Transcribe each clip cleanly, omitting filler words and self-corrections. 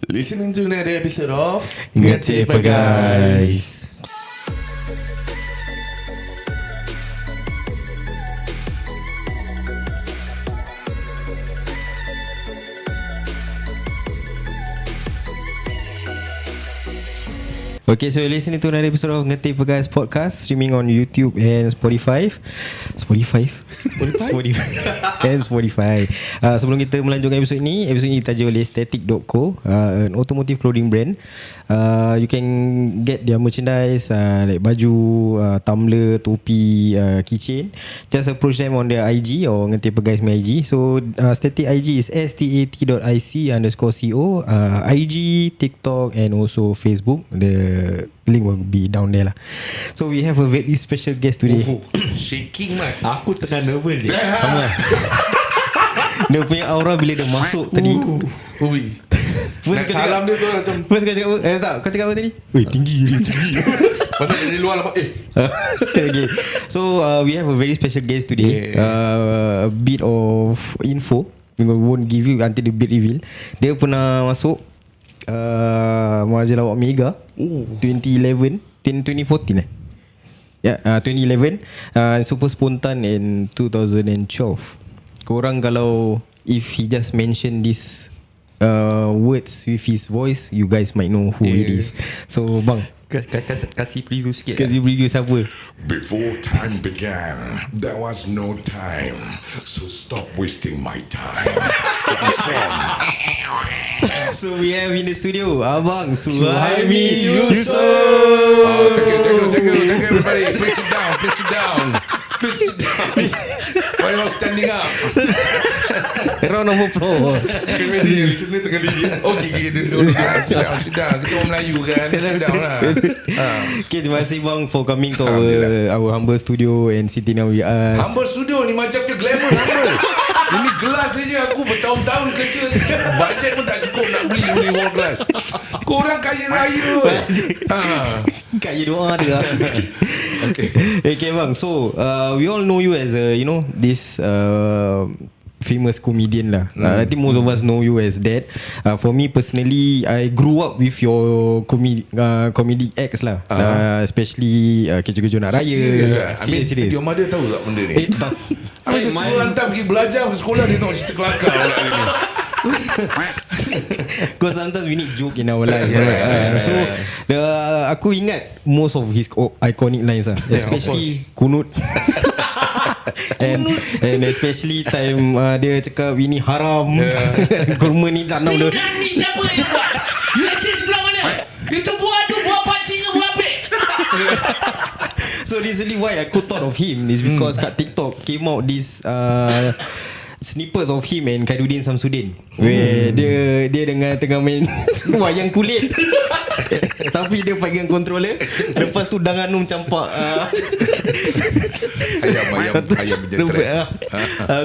Listening to another episode of 𝐒𝐩𝐨𝐭𝐢𝐼 guys. Okay, so you're listening to another episode of 𝐒𝐻𝐨𝐭𝐢𝐼 podcast, streaming on YouTube and Spotify. And Spotify. Sebelum kita melanjutkan episod ni ditaja oleh 𝗘𝗽𝗃.co, an automotive clothing brand. You can get their merchandise like baju, tumbler, topi, keychain. Just approach them on their IG or 𝐒𝐻𝐴𝐵𝐺 IG. So 𝗘𝗃 IG is stat.ic_co, IG, TikTok and also Facebook. The link will be down there lah. So we have a very special guest today. Shaking lah. Aku tengah nervous je. Sama lah. Dia punya aura bila dia masuk tadi. Ui. First nak salam dia tu macam First kau cakap apa? Tak, kau cakap apa tadi? Ui, tinggi dia, tinggi. pasal dari luar lah. Okay. So we have a very special guest today. A bit of info. We won't give you until the bit reveal. Dia pernah masuk majalah Awak Mega 2014 2011. Super spontan in 2012. Korang kalau if he just mention this words with his voice, you guys might know who it is. So bang, kasih preview sikit. kasih preview siapa. Before time began, there was no time. So stop wasting my time. Transform. So we have in the studio Abang Suhaimi Yusof. Oh, thank you everybody. Please sit down. Why you all standing up? Round of applause. Ready, listener tengah diri. Okay, duduk. Sit down. Kita orang Melayu kan. Sit down lah. Okay, terima kasih bang for coming to our humble studio and sitting down with us. Humble studio ni macam ke glamour humble. Ini gelas saja aku bertahun-tahun kerja. Bajet pun tak cukup nak beli wall glass. Korang kaya raya. Kaya doa dia. Okay bang, so we all know you as a, you know, this famous comedian lah. I think most of us know you as that. For me personally, I grew up with your comedic acts lah. Especially Kejo-Kejo Nak Raya. Serius. Your mother tahu tak benda ni? Dia suruh hantar pergi belajar ke sekolah, dia tengok cerita kelakar pula ni. Because sometimes we need joke in our life. So aku ingat most of his iconic lines lah, especially kunut. and especially time dia cakap ini haram. Kurma ni tanam dia. Ni siapa yang buat? USA sebelah mana? Itu buah pakcik ke buah apik? So recently why I thought of him is because kat TikTok came out this snippets of him and 𝗍𝗪𝗓 where dia dengan tengah main wayang kulit. Tapi dia pegang controller. Lepas tu Danganum campak Ayam berjetrek.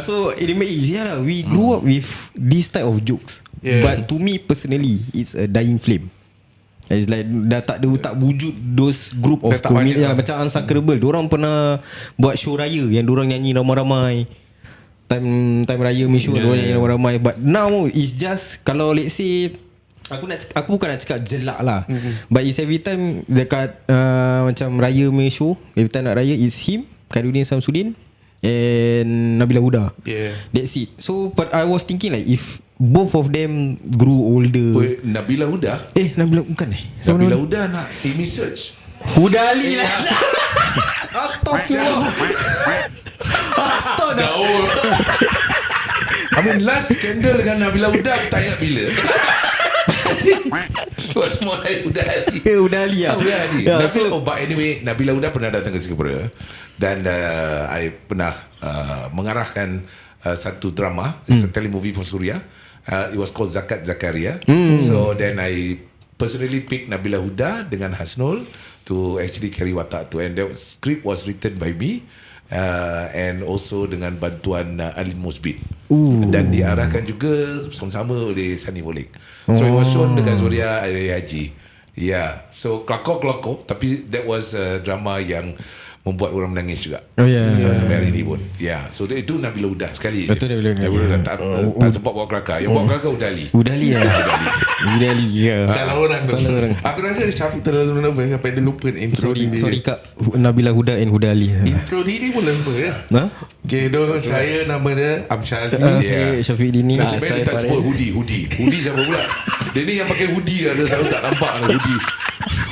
So it made easier lah. We grew up with this type of jokes. But to me personally, it's a dying flame. It's like dah tak ada tak wujud those group of comedian macam 𝗍𝗪𝗓. Diorang pernah buat show raya yang diorang nyanyi ramai-ramai. Time raya show diorang nyanyi ramai-ramai. But now it's just, kalau let's say aku bukan nak cakap jelak lah, but it's every time dekat macam raya show, every time nak raya it's him, 𝗍𝗪𝗓 and Nabila Huda. That's it. So but I was thinking like if both of them grew older. Wait, Nabila Huda? Nabila bukan Nabila Huda nak Amy Search. Huda Ali lah. Astaghfirullah. Jauh. I mean last scandal dengan Nabila Huda aku tak ingat bila. Was more like Huda Ali. Huda Ali lah. But anyway, Nabila Huda pernah datang ke Singapura dan I pernah mengarahkan satu drama, it's a telemovie for Suria. It was called Zakat Zakaria. So then I personally picked Nabila Huda dengan Hasnul to actually carry watak tu, and the script was written by me. And also dengan bantuan Ali Musbin. Dan diarahkan juga sama-sama oleh Sani Molik. So it was shown dekat Suria Air Haji. So kelakor. Tapi that was a drama yang membuat orang menangis juga. Oh, ya. Sampai hari ni pun. Ya, so itu Nabila Udah sekali. Betul, Nabila Udah. Nabila Udah tak sempat bawa kelakar. Yang bawa kelakar Udali. Udali ya. Udali ya. Salah orang tu. Salah orang. Aku rasa Syafiq terlalu nervous sampai dia lupa intro diri dia. Sorry Kak, Nabila Huda and Hudali. Intro diri pun lupa ya. Ha? Okay, saya nama dia Amsyar Azmi. Saya Syafiq Dini. Nasib baik dia tak sebut hoodie. Hoodie siapa pula? Dia ni yang pakai hoodie ada selalu tak nampak hoodie.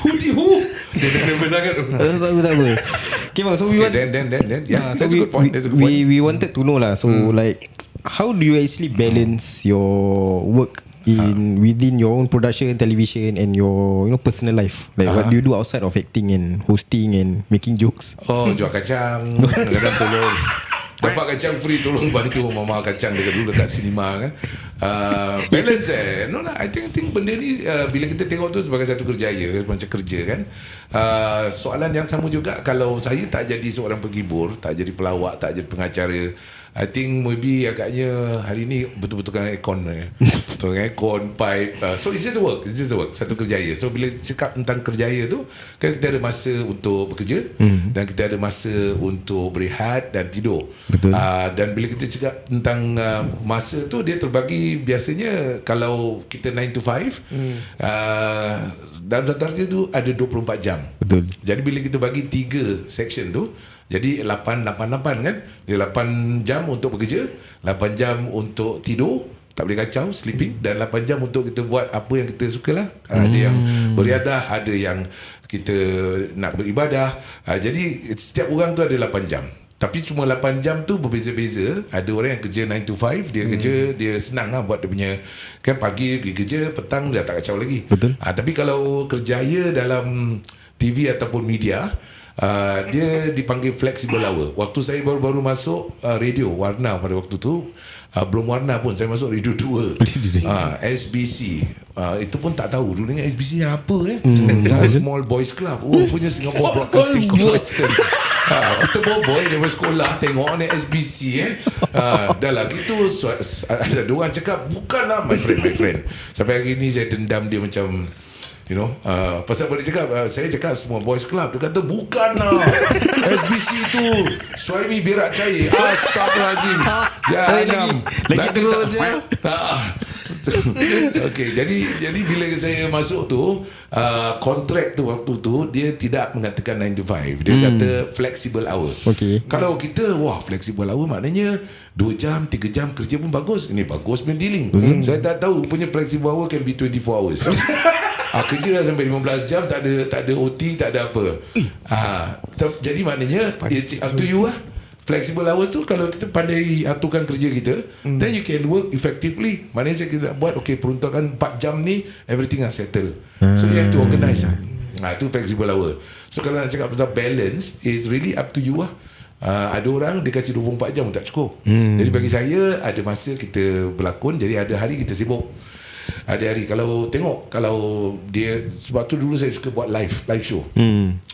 Hoodie dia nervous sangat tu. Tak apa. Okay bang, so we want Then yeah, so that's a good point. we wanted to know lah. So like, how do you actually balance your work within your own production, television, and your personal life? Like what do you do outside of acting and hosting and making jokes? Oh, jual kacang. Kadang-kadang tolong dapat kacang free, tolong bantu mama kacang dekat sinema kan. Balance no lah, I think benda ni bila kita tengok tu sebagai satu kerjaya, macam kerja kan. Soalan yang sama juga kalau saya tak jadi seorang penghibur, tak jadi pelawak, tak jadi pengacara, I think maybe agaknya hari ni betul-betul aircon betul aircon, pipe, so it's just a work, satu kerjaya. So bila cakap tentang kerjaya tu kan, kita ada masa untuk bekerja dan kita ada masa untuk berehat dan tidur. Betul. Dan bila kita cakap tentang masa tu, dia terbagi biasanya kalau kita 9 to 5 dalam satu hari tu ada 24 jam. Betul. Jadi bila kita bagi 3 section tu, jadi 8 kan, dia 8 jam untuk bekerja, 8 jam untuk tidur, tak boleh kacau, sleeping, dan 8 jam untuk kita buat apa yang kita suka lah. Ada yang beriadah, ada yang kita nak beribadah. Jadi setiap orang tu ada 8 jam. Tapi cuma 8 jam tu berbeza-beza. Ada orang yang kerja 9 to 5, dia kerja, dia senang lah buat dia punya, kan pagi pergi kerja, petang dah tak kacau lagi. Betul. Tapi kalau kerjaya dalam TV ataupun media, dia dipanggil flexible hour. Waktu saya baru-baru masuk radio warna pada waktu tu, belum warna pun, saya masuk radio 2 SBC. Itu pun tak tahu dulu dengan SBC ni apa Small Boys Club. Punya Singapore Broadcasting Corporation. Kita boy dia bersekolah tengok ni SBC dah lah gitu. Ada dua orang cakap bukan lah my friend. Sampai hari ni saya dendam dia macam pasal boleh cakap saya cakap semua boys club, dia kata bukan lah SBC tu SUHAIMI berak cair. Astagfirullahaladzim. Jangan lagi terus ya. Okay, jadi bila saya masuk tu, kontrak tu waktu tu dia tidak mengatakan 9 to 5, dia kata flexible hour. Okay. Kalau kita flexible hour maknanya 2 jam 3 jam kerja pun bagus. Ini bagus punya dealing. Saya tak tahu punya flexible hour can be 24 hours. Kerja lah sampai 15 jam, tak ada OT, tak ada apa. Jadi maknanya it's up to you lah. Flexible hours tu kalau kita pandai aturkan kerja kita, then you can work effectively. Maknanya kita buat peruntukan 4 jam ni, everything are settled. So you have to organize lah. Itu flexible hour. So kalau nak cakap pasal balance, it's really up to you lah. Ada orang dia kasih 24 jam pun tak cukup. Jadi bagi saya ada masa kita berlakon, jadi ada hari kita sibuk. Ada hari kalau dia, sebab tu dulu saya suka buat live show.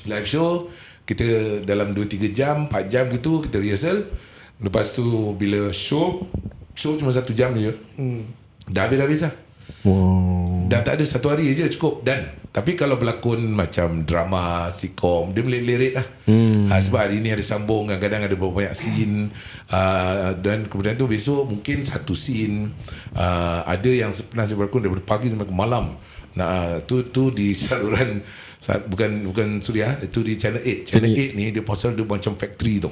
Live show kita dalam 2-3 jam 4 jam gitu kita rehearsal. Lepas tu bila show cuma 1 jam je, dah habis lah. Dah tak ada, 1 hari je cukup. Tapi kalau berlakon macam drama, sitcom, dia melirik lah. Sebab hari ni ada sambung, kadang-kadang ada banyak scene, dan kemudian tu besok mungkin 1 scene. Ada yang pernah saya berlakon daripada pagi sampai ke malam. Tu di saluran bukan Suria, itu di Channel 8. Channel 8 ni dia pasal dia macam factory tu.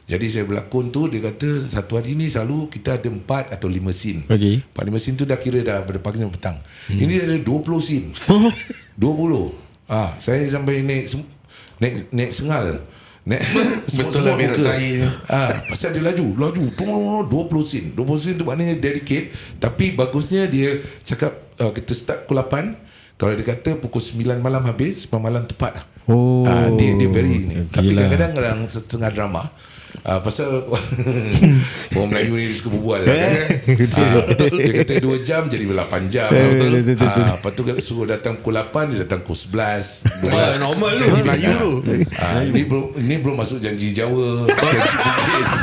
Jadi saya berlakon tu, dia kata 1 hari ni selalu kita ada 4 atau 5 scene. 4-5 scene tu dah kira dah pada pagi sampai petang. Ini ada 20 scene. 20. Saya sampai naik sengal. Betul lah berak cair. Pasal dia laju 20 scene. 20 scene tu maknanya dedicate. Tapi bagusnya dia cakap kita start pukul 8. Kalau dia kata pukul 9 malam habis, 9 malam tepat lah. Dia very ni. Tapi kadang-kadang setengah drama, pasal orang Melayu ni dia suka berbual dia kata 2 jam jadi 8 jam. Lepas tu suruh datang pukul 8, dia datang pukul 11. Normal tu Melayu tu. Ini belum masuk janji Jawa, janji Bugis.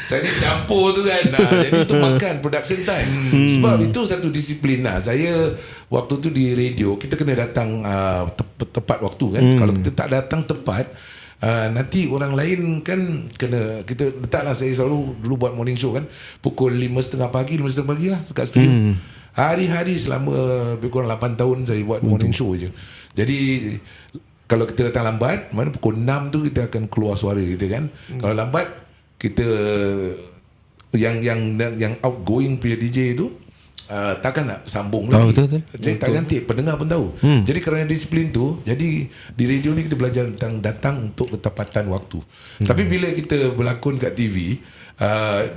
Saya ni campur tu kan. Jadi itu makan production time. Sebab itu satu disiplin lah. Saya waktu tu di radio, kita kena datang tepat waktu kan. Kalau kita tak datang tepat, nanti orang lain kan kena, kita letaklah, saya selalu dulu buat morning show kan, pukul 5:30 pagi lah dekat studio. Hari-hari selama lebih kurang 8 tahun saya buat morning show je. Jadi kalau kita datang lambat, mana pukul 6 tu kita akan keluar suara kita kan. Kalau lambat, kita yang outgoing punya DJ tu takkan nak sambung lagi. Betul. Jadi tak cantik, pendengar pun tahu. Jadi kerana disiplin tu, jadi di radio ni kita belajar tentang datang untuk ketepatan waktu. Tapi bila kita berlakon kat TV,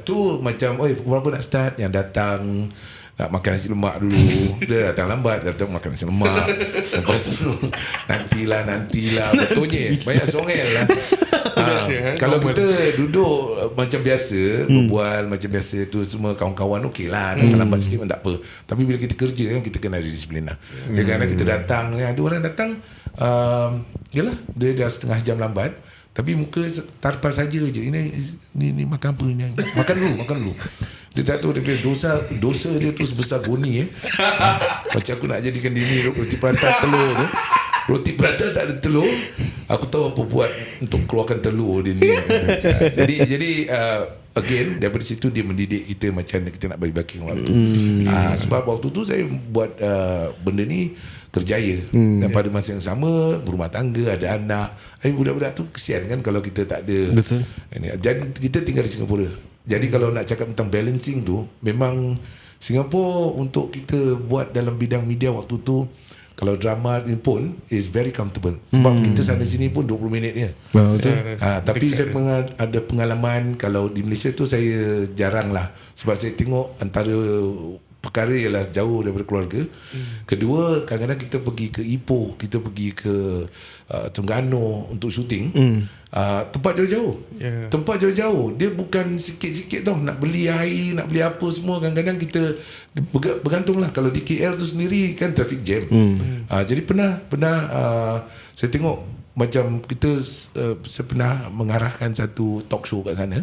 tu macam, oi pukul berapa nak start, yang datang nak makan nasi lemak dulu. Dia datang lambat, datang makan nasi lemak. Lepas tu nantilah betulnya banyak songel lah. Kalau kita duduk macam biasa, berbual macam biasa tu, semua kawan-kawan okey lah, datang lambat sikit pun tak apa. Tapi bila kita kerja kan, kita kena ada disiplin lah. Kadang-kadang kita datang, ada orang datang yalah, dia dah setengah jam lambat, tapi muka tarpar saja je. Ini makan apa ni? Makan dulu. Dia tak tahu dia punya dosa dia tu sebesar goni Macam aku nak jadikan dia ni roti prata telur tu. Roti prata tak ada telur, aku tahu apa buat untuk keluarkan telur dia ni. Jadi again, daripada situ dia mendidik kita macam mana kita nak bagi waktu. Sebab waktu tu saya buat benda ni kerjaya, dan pada masa yang sama berumah tangga, ada anak. Budak-budak tu kesian kan kalau kita tak ada. Betul. Jadi kita tinggal di Singapura. Jadi kalau nak cakap tentang balancing tu, memang Singapura untuk kita buat dalam bidang media waktu tu, kalau drama ni pun is very comfortable. Sebab kita sana sini pun 20 minit je. Betul. Tapi saya ada pengalaman, kalau di Malaysia tu saya jarang lah. Sebab saya tengok antara perkara ialah jauh daripada keluarga. Kedua, kadang-kadang kita pergi ke Ipoh, kita pergi ke Terengganu untuk syuting. Tempat jauh-jauh. Tempat jauh-jauh. Dia bukan sikit-sikit tau. Nak beli air, nak beli apa semua, kadang-kadang kita bergantung lah. Kalau di KL tu sendiri kan traffic jam. Jadi pernah saya tengok macam kita, saya pernah mengarahkan satu talk show kat sana.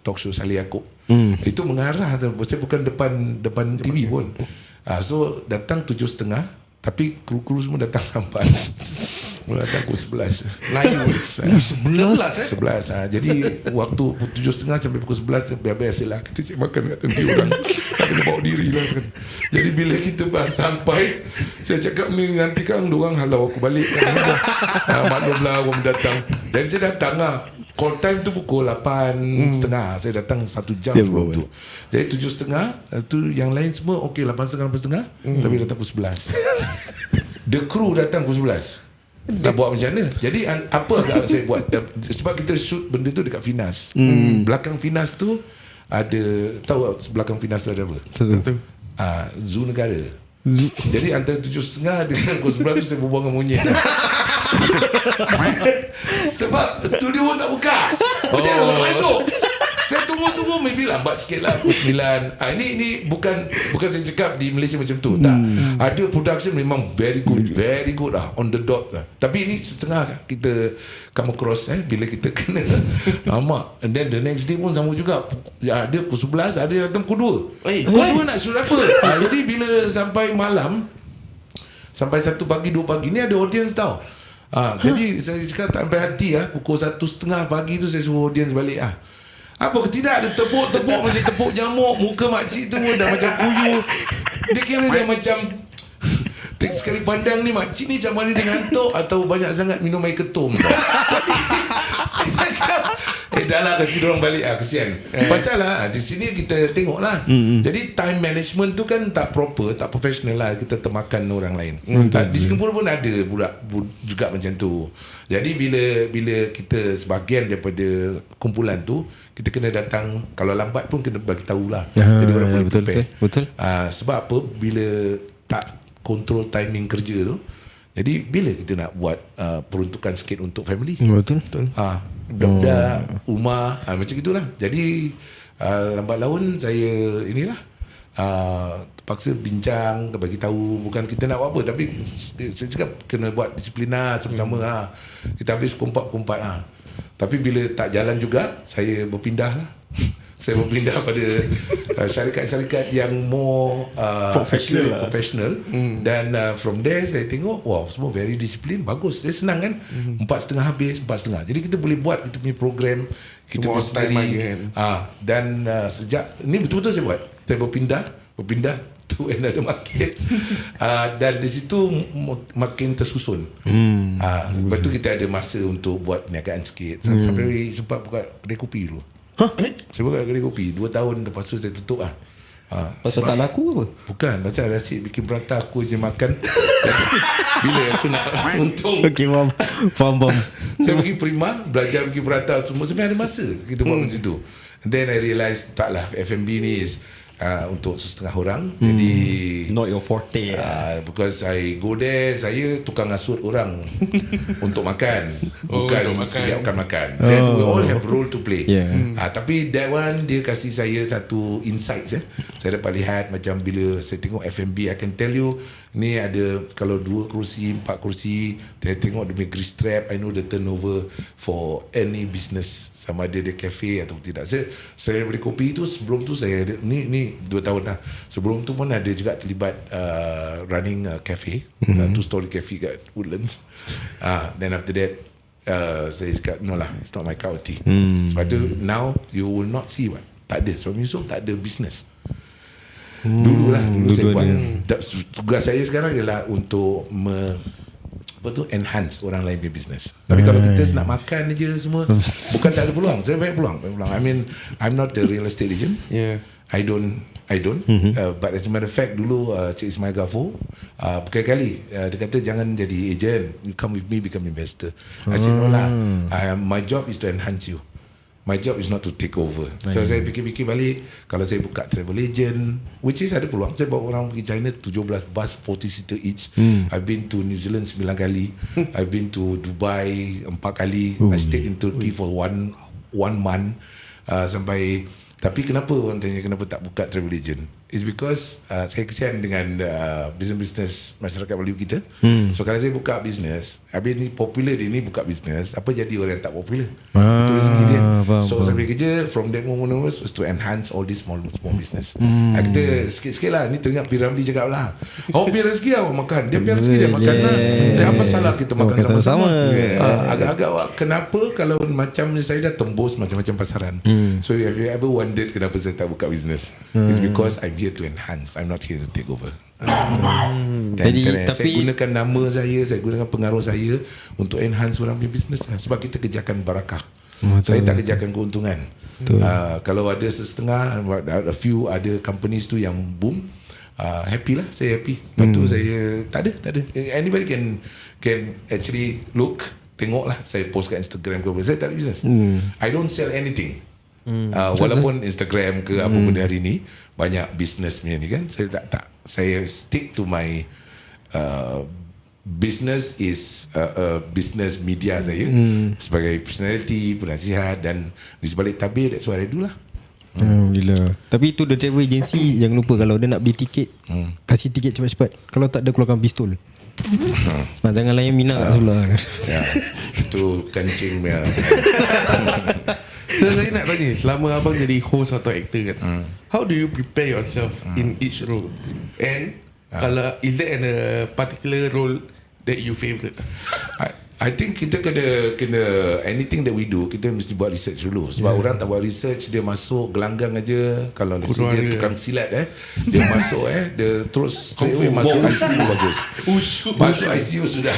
Talk show Salih Yaakob. Itu mengarah, saya bukan depan TV pun. So datang 7:30, tapi kru-kru semua datang lambat. Mula datang pukul 11. Layu 11. Jadi waktu 7:30 sampai pukul 11 biasa-biasalah kita cek makan kat tepi orang. Tak kena bawa diri lah kan. Jadi bila kita sampai, saya cakap ni nanti kan diorang halau aku balik kan. Maklumlah orang datang. Jadi saya datang lah. Call time tu pukul 8:30. Saya datang 1 jam sebelum tu. Jadi 7:30 tu, yang lain semua okey 8:30, tapi datang pukul 11. The crew datang pukul 11. Nak buat macam mana? Jadi apa agak saya buat? Sebab kita shoot benda tu dekat Finas. Belakang Finas tu ada, tahu belakang Finas tu ada apa? Zoo negara. Jadi antara 7:30 dengan pukul 11 tu saya berbual dengan monyet. Sebab studio tak buka. Macam mana nak masuk? Saya tunggu maybe lambat sikit lah pukul 9. Ini bukan saya cakap di Malaysia macam tu. Tak. Ada production memang very good lah, on the dot lah. Tapi ini setengah kita come across bila kita kena lama. And then the next day pun sama juga. Ada pukul 11, ada yang datang pukul 2. Pukul 2 nak shoot apa? Jadi bila sampai malam, sampai 1 pagi 2 pagi ni ada audience tau. Jadi saya cakap tak sampai hati pukul 1:30 pagi tu saya suruh audience balik Apa ke tidak ada tepuk-tepuk macam tepuk nyamuk. Muka makcik tu dah macam kuyuh. Dia kira dah macam sekali pandang ni makcik ni sama ada dengan ngantuk atau banyak sangat minum air ketum. Jadi saya cakap dah lah kasi diorang balik kesian. Pasal di sini kita tengok lah. Jadi time management tu kan tak proper, tak professional lah. Kita termakan orang lain. Di Singapura pun ada budak juga macam tu. Jadi bila kita sebahagian daripada kumpulan tu, kita kena datang, kalau lambat pun kena bagi tahulah. Jadi orang boleh prepare. Sebab apa? Bila tak kontrol timing kerja tu, jadi bila kita nak buat peruntukan sikit untuk family. Betul. Budak-budak, rumah, macam itulah. Jadi lambat laun saya terpaksa bincang, bagi tahu, bukan kita nak buat apa, tapi saya cakap kena buat disiplin sama-sama. Kita habis kompak-kompak Tapi bila tak jalan juga, saya berpindah lah. Saya berpindah pada syarikat-syarikat yang more professional. Dan from there saya tengok, wow, semua very discipline, bagus. Dia senang kan, 4.30 habis, 4.30. Jadi kita boleh buat kita punya program, kita Semua punya time story. kan. Dan sejak ni betul-betul saya buat. Saya berpindah to another market. Dan di situ makin tersusun. Lepas tu kita ada masa untuk buat perniagaan sikit. Sampai sempat buka kedai kopi dulu. Saya buka kedai kopi 2 tahun, lepas tu saya tutup lah. Pasal tak laku apa? Bukan, pasal asyik bikin prata, aku je makan. Bila aku nak untung. Okay, faham. Saya pergi Prima, belajar bikin prata semua. Sebenarnya ada masa kita buat macam tu. And then I realise, taklah, F&B ni is untuk setengah orang. Jadi Not your forte. because I go there, saya tukang asut orang untuk makan, bukan siapkan makan. Then we all have role to play. Tapi that one dia kasih saya satu insight. Saya dapat lihat macam bila saya tengok F&B, I can tell you ni ada kalau 2 kerusi, 4 kerusi, saya tengok dia punya grease trap, I know the turnover for any business, sama ada dia cafe atau tidak. Saya beli kopi tu, sebelum tu saya ada, ni 2 tahun dah. Sebelum tu pun ada juga terlibat running cafe, 2-story cafe kat Woodlands. Then after that saya cakap, no lah, it's not my cup of tea. Sebab tu now you will not see what. Tak ada, Suami Yusof tak ada business. Dulu saya buat. Tugas saya sekarang ialah untuk enhance orang lain punya business. Tapi kalau kita nak makan je semua, bukan tak ada peluang. Saya banyak peluang. I mean, I'm not the real estate agent. I don't. But as a matter of fact, dulu 𝐶𝐸𝐬𝐭𝐞𝐽𝐿 berkali-kali dia kata jangan jadi agent, you come with me become investor. I said no lah. My job is to enhance you. My job is not to take over. So saya fikir-fikir balik, kalau saya buka travel agent, which is ada peluang, saya bawa orang pergi China 17 bus 40 seater each. I've been to New Zealand 9 kali. I've been to Dubai 4 kali. I stayed in Turkey for one month. Tapi kenapa orang tanya kenapa tak buka travel agent? It's because saya kesian dengan business masyarakat Melayu kita. So kalau saya buka business, habis ni popular dia ni buka business, apa jadi orang yang tak popular? Itu rezeki dia. So saya kerja from that moment onwards was to enhance all this small business. Kita sikit-sikit lah, ni teringat Piramli cakap lah, pilih rezeki awak makan, dia pilih rezeki dia makan lah. Apa salah kita makan sama-sama? Agak-agak kenapa kalau macam saya dah tembus macam-macam pasaran. So have you ever wondered kenapa saya tak buka business? It's because I'm here to enhance, I'm not here to take over. Jadi, saya gunakan nama saya gunakan pengaruh saya untuk enhance orang punya business lah. Sebab kita kerjakan barakah. Saya tak kerjakan keuntungan. Kalau ada setengah, a few ada companies tu yang boom, happy lah, saya happy. Lepas tu saya tak ada. Anybody can actually look, tengok lah, saya post kat Instagram ke apa, saya tak ada business. I don't sell anything. Walaupun Instagram ke apa benda hari ni banyak business punya ni kan, saya tak saya stick to my business is business media saya sebagai personality, penasihat, dan di sebalik tabir, that's what I do lah. Alhamdulillah. Tapi itu the travel agency, jangan lupa kalau dia nak beli tiket, kasih tiket cepat-cepat. Kalau tak, dia keluarkan pistol. Jangan layan minat kat sebelah. Itu kancing punya. So saya nak tanya, selama abang jadi host atau actor kan, how do you prepare yourself in each role? And kalau is there a particular role that you favourite? I think kita kena anything that we do, kita mesti buat research dulu. Sebab orang tak buat research, dia masuk gelanggang aja. Kalau dia tukang silat dia masuk dia terus straight away masuk ICU bagus. Masuk ICU sudah.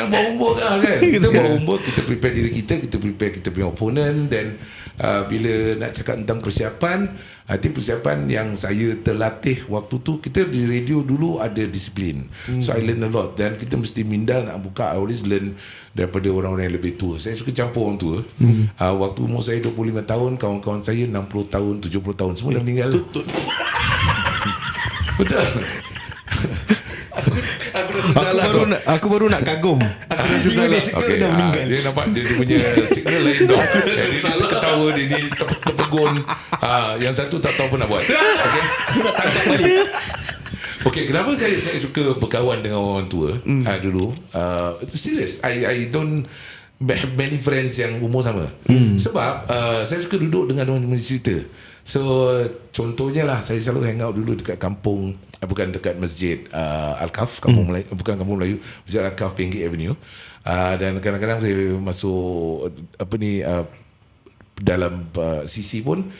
Bawa umur kan. Kita bawa umur, kita prepare diri kita prepare kita punya opponent. Dan bila nak cakap tentang persiapan, I think persiapan yang saya terlatih waktu tu, kita di radio dulu ada disiplin. So I learn a lot. Dan kita mesti minda nak buka, I always learn daripada orang-orang yang lebih tua. Saya suka campur orang tua. Waktu umur saya 25 tahun, kawan-kawan saya 60 tahun, 70 tahun, semua dah meninggal. Betul. Aku baru nak kagum. Aku dia cakap dah meninggal. Dia nampak dia punya signal lain tau. Dia ketawa, dia ni terpegun. Yang satu tak tahu apa nak buat. Okay, tangkap balik. Okay, kenapa saya suka berkawan dengan orang tua dulu? Serious, I don't many friends yang umur sama. Sebab saya suka duduk dengan orang cerita. So contohnya lah, saya selalu hang out dulu dekat kampung, bukan dekat masjid Al-Kaf, kampung Melayu, bukan kampung Melayu, masjid Al-Kaf, Penggik Avenue. Dan kadang-kadang saya masuk dalam CC pun,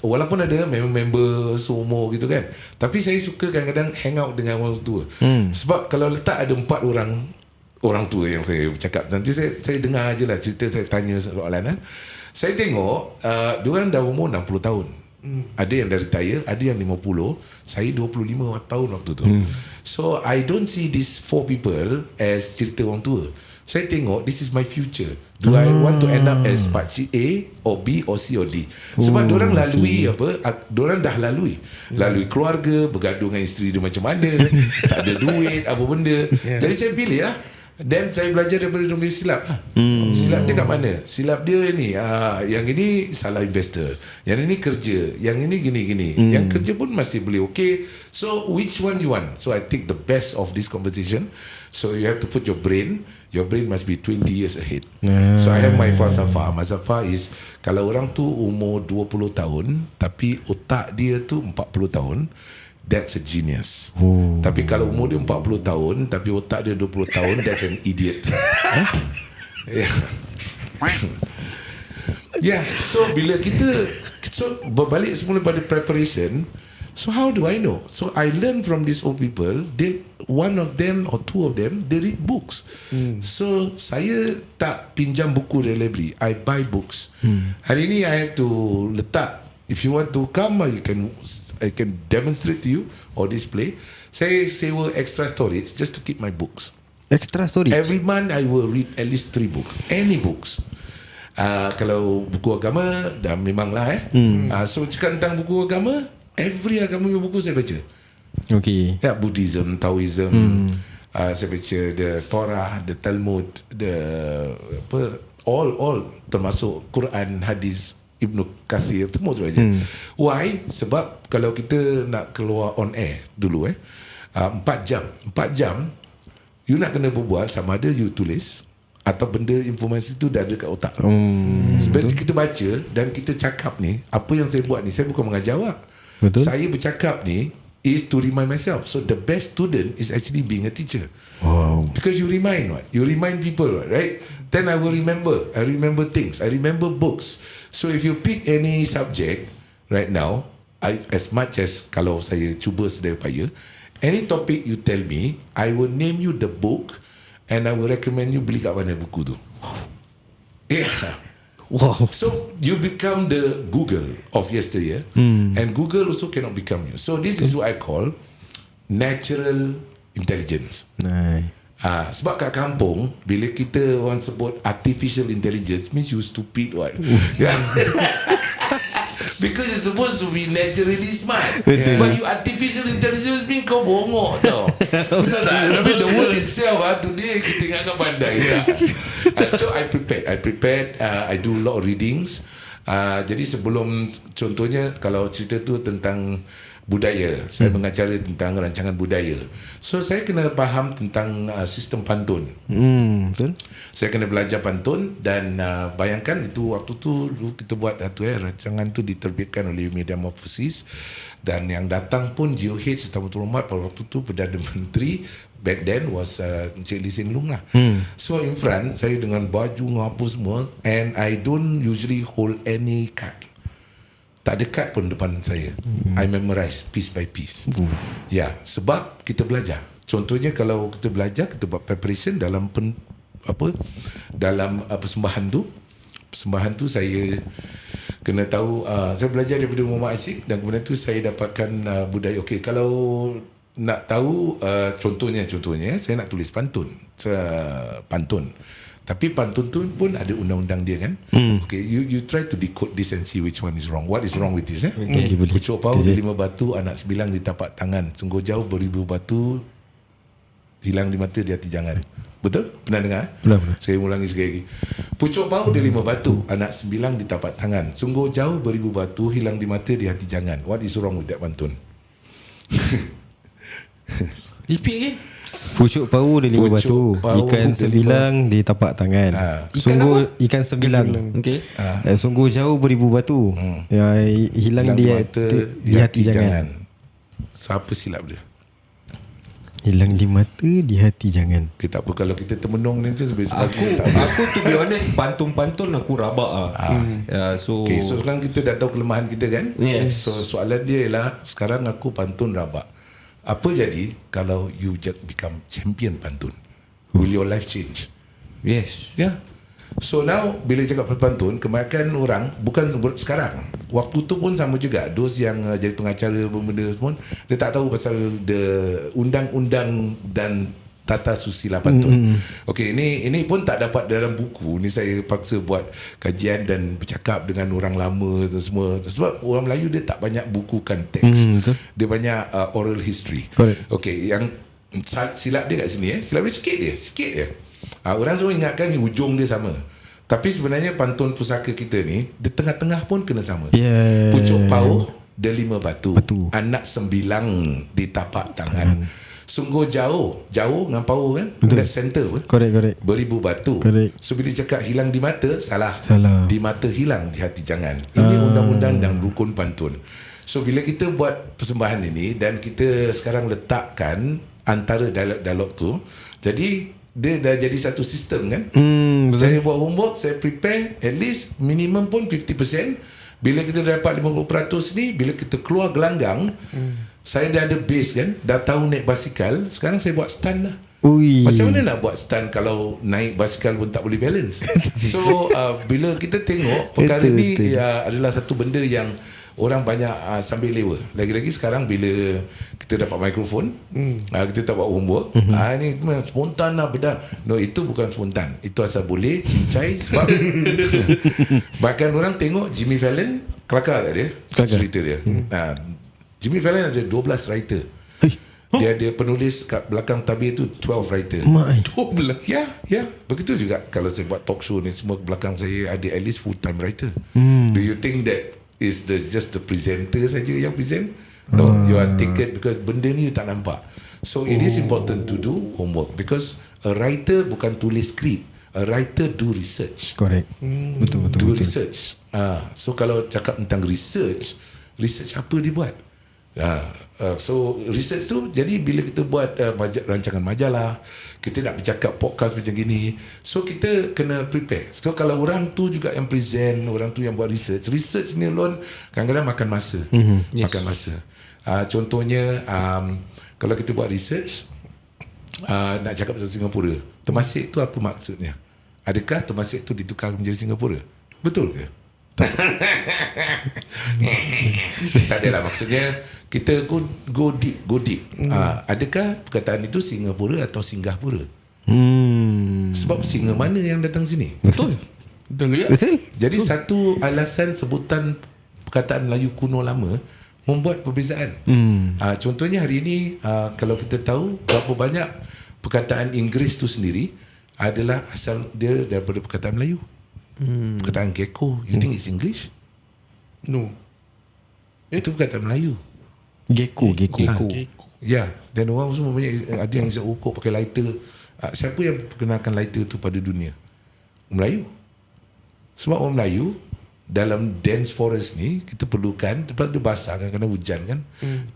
walaupun ada member seumur gitu kan, tapi saya suka kadang-kadang hang out dengan orang tua. Sebab kalau letak ada 4 orang tua yang saya cakap, nanti saya dengar je lah cerita, saya tanya soalan kan. Saya tengok diorang dah umur 60 tahun. Ada yang dah retire, ada yang 50. Saya 25 tahun waktu tu. So I don't see these 4 people as cerita orang tua. Saya tengok this is my future. Do I want to end up as pakcik A or B or C or D? Sebab diorang lalui diorang dah lalui keluarga, bergaduh dengan isteri dia macam mana, tak ada duit apa benda. Jadi saya pilih lah. Dan saya belajar daripada dia silap. Silap dia kat mana? Silap dia ni, yang ini salah investor, yang ini kerja, yang ini gini-gini. Yang kerja pun masih boleh okay. So which one you want? So I take the best of this conversation. So you have to put your brain must be 20 years ahead. So I have my falsafah. My falsafah is, kalau orang tu umur 20 tahun tapi otak dia tu 40 tahun, that's a genius. Tapi kalau umur dia 40 tahun tapi otak dia 20 tahun, that's an idiot. So bila kita berbalik semula pada preparation, so how do I know? So I learn from these old people. One of them or two of them, they read books. So saya tak pinjam buku dari library, I buy books. Hari ni I have to letak, if you want to come, I can demonstrate to you or display. Saya sewa extra storage just to keep my books. Extra storage? Every month I will read at least 3 books. Any books. Kalau buku agama, dah memang lah so cakap tentang buku agama, every agama punya buku saya baca. Okay. Buddhism, Taoism, saya baca the Torah, the Talmud, all termasuk Quran, hadis, Ibnu Katsir, semua saya baca. Why? Sebab kalau kita nak keluar on air dulu 4 jam you nak kena berbual, sama ada you tulis atau benda informasi tu dah ada kat otak. Sebab kita baca dan kita cakap ni, apa yang saya buat ni, saya bukan mengajar awak. Saya bercakap ni is to remind myself. So the best student is actually being a teacher. Because you remind people, right? Then I will remember. I remember things. I remember books. So if you pick any subject right now, as much as kalau saya cuba sedaya upaya, any topic you tell me, I will name you the book and I will recommend you beli kat mana buku tu. Wow. So you become the Google of yesterday, and Google also cannot become you. So this is what I call natural intelligence. Sebab kat kampung, bila kita orang sebut artificial intelligence, means you stupid what? Because you're supposed to be naturally smart, but you artificial intelligence mean kau bongok tau. Tapi the word itself today kita ingatkan pandai. So I prepared. I do a lot of readings. Jadi sebelum, contohnya kalau cerita tu tentang budaya, saya mengajar tentang rancangan budaya. So saya kena faham tentang sistem pantun. Betul. Saya kena belajar pantun dan bayangkan itu waktu tu kita buat rancangan tu diterbitkan oleh Medium Overseas, dan yang datang pun GOH 𝐻𝗍𝗵 pada waktu tu Perdana Menteri back then was 𝐶𝐿 lah. So in front saya dengan baju apa semua, and I don't usually hold any card. Tak ada kad pun depan saya. I memorize piece by piece. Sebab kita belajar. Contohnya kalau kita belajar, kita buat preparation dalam persembahan tu saya kena tahu, saya belajar daripada Muhammad Asyik, dan kemudian tu saya dapatkan budaya. Okay, kalau nak tahu contohnya saya nak tulis pantun. Tapi pantun tu pun ada undang-undang dia kan. Okay, you try to decode this and see which one is wrong. What is wrong with this? Pucuk pau di 5 batu, anak 9 di tapak tangan. Sungguh jauh beribu batu, hilang di mata di hati jangan. Betul? Pernah dengar? Pernah. Saya ulangi sekali lagi. Pucuk pau di 5 batu, anak 9 di tapak tangan. Sungguh jauh beribu batu, hilang di mata di hati jangan. What is wrong with that pantun? Repeat again. Pucuk pau dia 5 Pucuk batu. pau Ikan dia sembilang di tapak tangan. Sungguh ikan sembilang. Okay. Sungguh jauh beribu batu. Hilang di hati jangan. So apa silap dia? Hilang di mata, di hati jangan. Okay, tak apa kalau kita termenung ni sebab Aku to be honest, pantun-pantun aku rabak so okay, so sekarang kita dah tahu kelemahan kita kan? Yes. So soalan dia ialah sekarang aku pantun rabak. Apa jadi kalau you just become champion pantun? Will your life change? yes. Yeah. So now bila cakap pantun, kebanyakan orang bukan sekarang, waktu tu pun sama juga. Those yang jadi pengacara benda pun dia tak tahu pasal the undang-undang dan tata susila pantun. Okey, ini pun tak dapat dalam buku. Ni saya paksa buat kajian dan bercakap dengan orang lama tu semua. Sebab orang Melayu dia tak banyak bukukan teks. Dia banyak oral history. Okey, yang silap dia kat sini silap dia sikit je. Orang semua ingatkan ni hujung dia sama. Tapi sebenarnya pantun pusaka kita ni di tengah-tengah pun kena sama. Pucuk pau dia 5 batu. Anak sembilang di tapak tangan. Sungguh jauh dengan pau kan? That center apa? Correct. Beribu batu. Correct. So bila cakap hilang di mata, salah. Di mata hilang, di hati jangan. Ini undang-undang dan rukun pantun. So bila kita buat persembahan ini dan kita sekarang letakkan antara dialog-dialog tu, jadi dia dah jadi satu sistem kan. Saya buat homework, saya prepare at least minimum pun 50%. Bila kita dapat 50% ni, bila kita keluar gelanggang, saya dah ada base kan, dah tahu naik basikal. Sekarang saya buat stunt lah. Macam mana nak buat stunt kalau naik basikal pun tak boleh balance? So bila kita tengok perkara ni adalah satu benda yang orang banyak sambil lewa. Lagi-lagi sekarang bila kita dapat mikrofon, kita tak buat homework, ni spontan lah beda. No, itu bukan spontan. Itu asal boleh cincai sebab bahkan orang tengok Jimmy Fallon kelakar tak dia? Cerita dia. Jimmy Fallon ada 12 writer. Dia ada penulis kat belakang tabir tu 12 writer. 12. Ya, begitu juga kalau saya buat talk show ni, semua belakang saya ada at least full time writer. Do you think that is just the presenter saja yang present? No, you are taken because benda ni you tak nampak. So it is important to do homework because a writer bukan tulis skrip, a writer do research. Correct. Betul. Do research. So kalau cakap tentang research apa dia buat? So research tu, jadi bila kita buat rancangan majalah, kita nak bercakap podcast macam gini, so kita kena prepare. So kalau orang tu juga yang present, orang tu yang buat research ni alone kadang-kadang makan masa. Makan masa. Contohnya kalau kita buat research, nak cakap pasal Singapura, temasek tu apa maksudnya? Adakah temasek tu ditukar menjadi Singapura? Betul ke? Tak adalah, maksudnya kita go deep. Adakah perkataan itu Singapura atau Singgapura? Sebab singa mana yang datang sini? Betul. Jadi satu alasan sebutan perkataan Melayu kuno lama membuat perbezaan. Contohnya hari ini kalau kita tahu berapa banyak perkataan Inggeris tu sendiri adalah asal dia daripada perkataan Melayu. Perkataan gecko, you think it's English? No. Itu perkataan Melayu. Gecko. Ya, dan orang semua banyak ada yang isap rokok pakai lighter. Siapa yang perkenalkan lighter tu pada dunia? Melayu. Sebab orang Melayu dalam dense forest ni kita perlukan, tempat dia basah kan, kena hujan kan,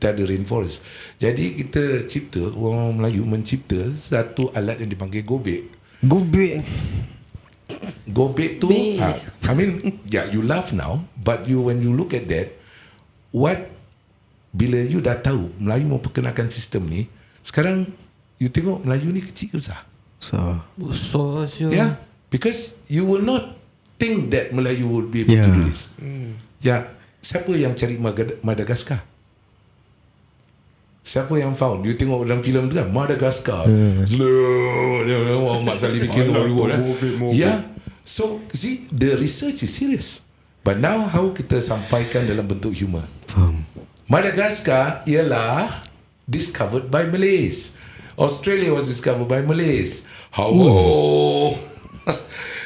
kita ada rainforest. Jadi kita cipta, orang Melayu mencipta satu alat yang dipanggil gobek. Gobek tu I mean, you laugh now, but when you look at that, bila you dah tahu Melayu mau perkenalkan sistem ni, sekarang you tengok Melayu ni kecil ke besar? Besar siapa? Yeah, because you will not think that Melayu would be able to do this. Siapa yang cari Madagaskar? Siapa yang found? You tengok dalam filem tu kan, Madagaskar. Mak Salih bikin so see, the research is serious. But now how kita sampaikan dalam bentuk humor? Madagaskar ialah discovered by Malays. Australia was discovered by Malays. How?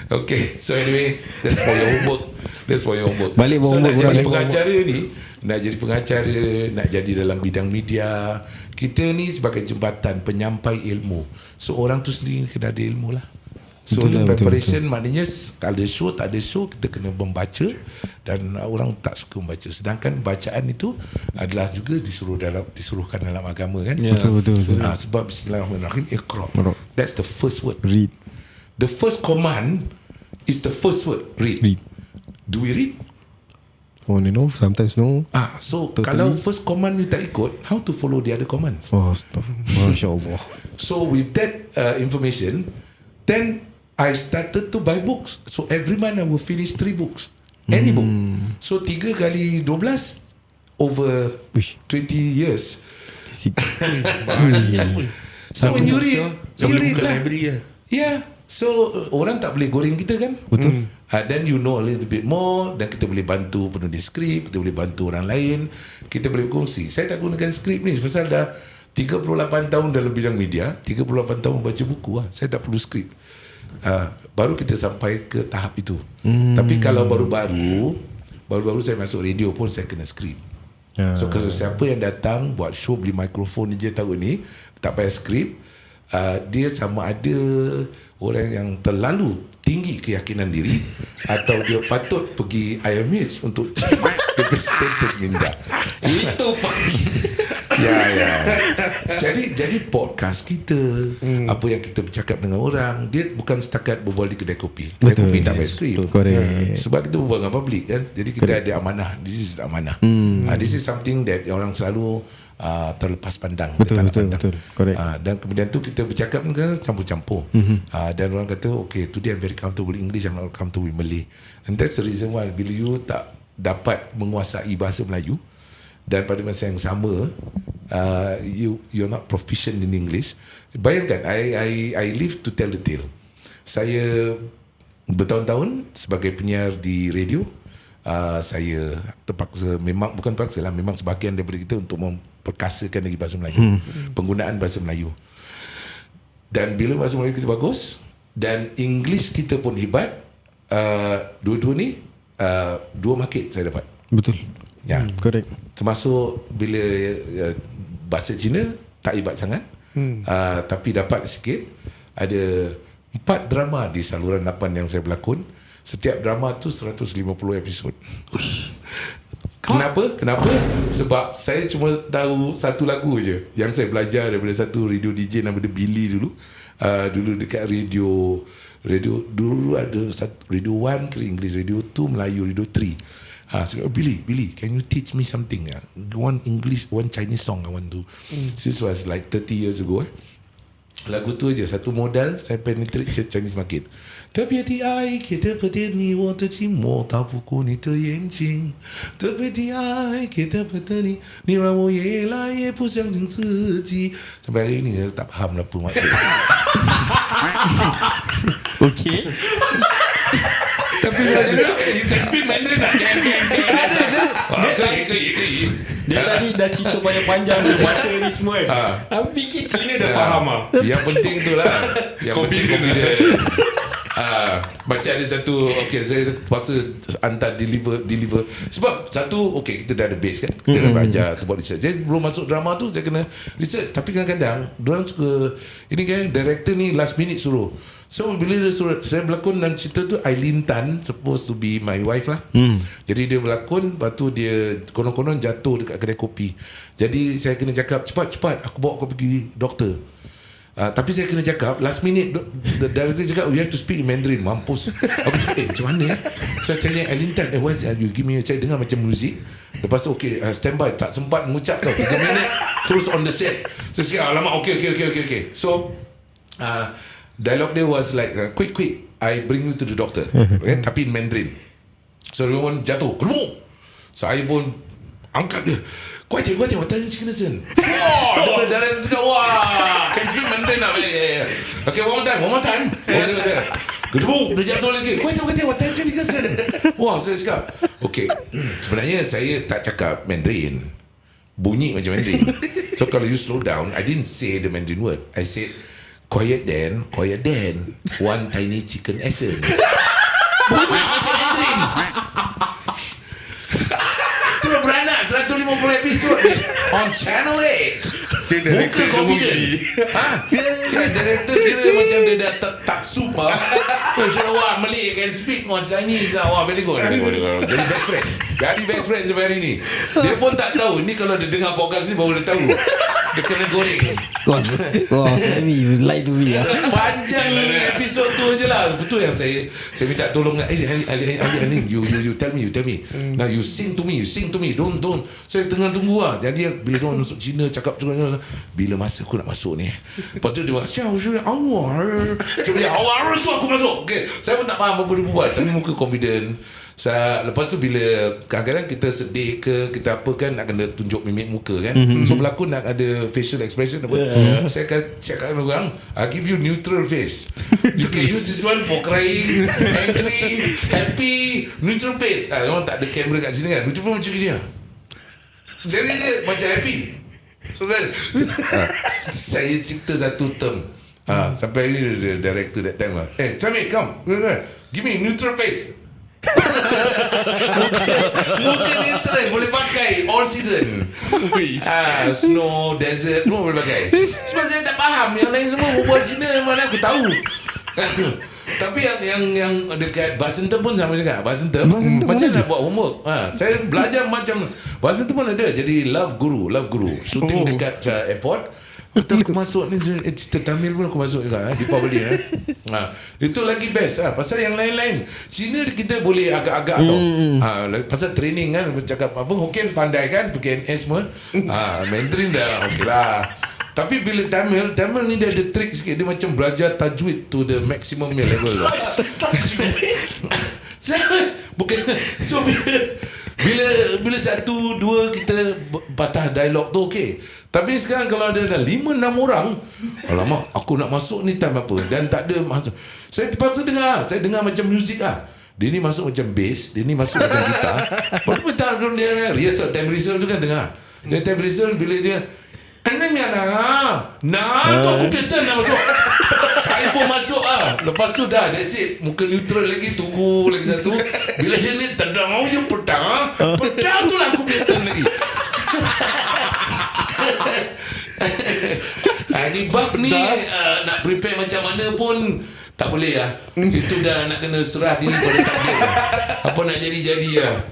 Okay, so anyway, that's for your homework. That's for your homework. Balik So nak homework jadi orang. pengacara ni, nak jadi pengacara, nak jadi dalam bidang media, kita ni sebagai jembatan penyampai ilmu. So orang tu sendiri kena ada ilmu lah. So Betul lah, preparation maknanya kalau ada show tak ada show kita kena membaca, dan orang tak suka membaca. Sedangkan bacaan itu adalah juga disuruhkan dalam agama kan. Betul. Sebab Bismillahirrahmanirrahim, Iqra. That's the first word. Read. The first command is the first word. Read. Do we read? On and off, sometimes no. So Totally. kalau first command you tak ikut, how to follow the other commands? Oh, stop. Masya Allah. So with that information, then I started to buy books. So every month I will finish 3 books. Any book. So 3 kali 12 over Uish. 20 years. So Satu when you book, read, so, you boleh read buka lah. library lah. Yeah. So orang tak boleh goreng kita kan. Betul. Then you know a little bit more. Dan kita boleh bantu penulis skrip, kita boleh bantu orang lain, kita boleh berkongsi. Saya tak gunakan skrip ni pasal dah 38 tahun dalam bidang media, 38 tahun baca buku lah. Saya tak perlu skrip. Baru kita sampai ke tahap itu. Tapi kalau baru-baru saya masuk radio pun saya kena skrip. So kalau siapa yang datang buat show beli mikrofon je tahun ni, tak payah skrip, dia sama ada orang yang terlalu tinggi keyakinan diri atau dia patut pergi IMH untuk dia berstatus minda. Itu Pak. Ya. Jadi podcast kita, apa yang kita bercakap dengan orang, dia bukan setakat berbual di kedai kopi. Kedai kopi tak payah skrip. Correct. Sebab kita berbual dengan public kan. Jadi kita ada amanah. This is amanah. This is something that orang selalu terlepas pandang. Betul. Correct. Dan kemudian tu kita bercakap kan campur-campur. Dan orang kata, okay, today I'm very comfortable English, I'm not comfortable with Malay. And that's the reason why bila you tak dapat menguasai bahasa Melayu, dan pada masa yang sama you're not proficient in English. Bayangkan, I live to tell the tale. Saya bertahun-tahun sebagai penyiar di radio. Saya terpaksa, memang bukan terpaksa lah, memang sebahagian daripada kita untuk memperkasakan lagi bahasa Melayu, penggunaan bahasa Melayu. Dan bila bahasa Melayu kita bagus dan English kita pun hebat, dua-dua ni dua market saya dapat. Betul. Ya, Correct. termasuk bila bahasa Cina tak hebat sangat, tapi dapat sikit. Ada 4 drama di saluran 8 yang saya berlakon. Setiap drama tu 150 episod. Kenapa? Sebab saya cuma tahu satu lagu je yang saya belajar daripada satu radio DJ nama dia Billy dulu. Dulu dekat radio dulu ada satu radio 1 kira English, radio 2 Melayu, radio 3. So, Billy, can you teach me something? One English, one Chinese song I want to. This was like 30 years ago. Lagu tu je, satu modal, saya penetrate Chinese market. 特别的爱给的不得你，我的寂寞逃不过你的眼睛。特别的爱给的不得你，你让我越来越不相信自己。Sampai hari ni saya tak faham apa maksud. Okay. Tapi you can speak Mandarin tak? Kaya. Dia tadi dah cerita panjang-panjang dia baca ni semua kan. Aku fikir Cina dah faham lah. Yang penting tu lah. Yang penting kopi dia. Macam ada satu, okay, saya terpaksa hantar deliver. Sebab satu, okay, kita dah ada base kan, kita dah belajar, kita buat research. Jadi belum masuk drama tu saya kena research. Tapi kadang-kadang diorang suka, ini kan director ni last minute suruh. So bila dia suruh saya berlakon dalam cerita tu, Aileen Tan supposed to be my wife lah. Jadi dia berlakon, lepas tu dia konon-konon jatuh dekat kedai kopi. Jadi saya kena cakap, cepat aku bawa kau pergi doktor. Tapi saya kena cakap last minute, the director cakap you have to speak in Mandarin. Mampus. Aku cakap macam mana So saya tanya Aileen Tan, what is that? You give me, saya dengar macam muzik. Lepas tu okay, stand by. Tak sempat mengucap tau, 3 minit terus on the set. So saya cakap alamak, okay. So dialogue dia was like quick, I bring you to the doctor. Okay? Tapi in Mandarin. So dia pun jatuh, kedua. Saya pun angkat dia, 快点，我带你去看医生。哇，这个哇 ，can speak Mandarin lah. Okay, one more time. Kedua, dia jatuh lagi. 快点，我带你去看医生。Wah, saya cakap, okay, sebenarnya saya tak cakap Mandarin, bunyi macam Mandarin. So kalau you slow down, I didn't say the Mandarin word. I said, quiet then, one tiny chicken essence. Bunyi macam Mandarin. lagi. Terus beranak 150 episod on Channel 8. Muka confident. Director kira macam dia dah tak super. Wah, Malay can speak on Chinese. Wah, very good. Jadi best friend. Jadi best friend sampai hari ni. Dia pun tak tahu. Ni kalau dia dengar podcast ni baru dia tahu. Dia kena goreng. Wah, Sammy lie to me lah. Panjang episod tu je lah. Betul yang saya minta tolong. Ali, you tell me. Now you sing to me. Don't. Saya tengah tunggu lah. Jadi bila orang masuk Cina cakap bila masa aku nak masuk ni. Lepas tu dia cakap awar. Saya awar tu aku masuk. Okay. Saya pun tak faham apa dia buat. Tapi muka confident. Lepas tu bila kadang-kadang kita sedih ke, kita apa kan, nak kena tunjuk mimik muka kan. So pelakon nak ada facial expression apa. Saya cakap orang, I give you neutral face. You can use this one for crying, angry, happy, neutral face. Orang tak ada kamera kat sini kan. Neutral face macam gini lah. Jadi dia macam happy kan. Saya cipta satu term. Sampai ni the director that time lah. Chami, come. Give me neutral face. Muka neutral boleh pakai all season. Snow, desert semua boleh pakai. Sebab saya tak faham. Yang lain semua berbual Cina, mana aku tahu. Tapi yang dekat bahasa Tem pun sama juga. Bahasa Tem macam nak buat homework. Saya belajar macam bahasa Tem pun ada. Jadi love guru. Shooting dekat airport. Betul aku masuk ni cerita Tamil pun aku masuk juga di Powerly itu lagi best pasal yang lain-lain Cina kita boleh agak-agak tau pasal training kan cakap apa Hokkien pandai kan PKNS semua Mandarin dah okey lah. Tapi bila Tamil ni dia ada trick sikit. Dia macam belajar tajwid to the maximum level. Bukan. So bila 1, 2 kita patah dialog tu okey. Tapi sekarang kalau ada 5-6 orang, alamak aku nak masuk ni time apa, dan tak ada masuk. Saya terpaksa dengar. Saya dengar macam muzik lah. Dia ni masuk macam bass, dia ni masuk macam gitar. Lepas tak dia rehearsal, time rehearsal tu kan dengar. Dia time rehearsal bila dia tu aku kata nak masuk. Saya pun masuk lah. Lepas tu dah, that's it. Muka neutral lagi, tunggu lagi satu. Bila dia ni tendang je pedang tu lah aku kata lagi. Ni bab ni nak prepare macam mana pun tak boleh lah. Itu dah nak kena serah diri pada takdir. Apa nak jadi lah.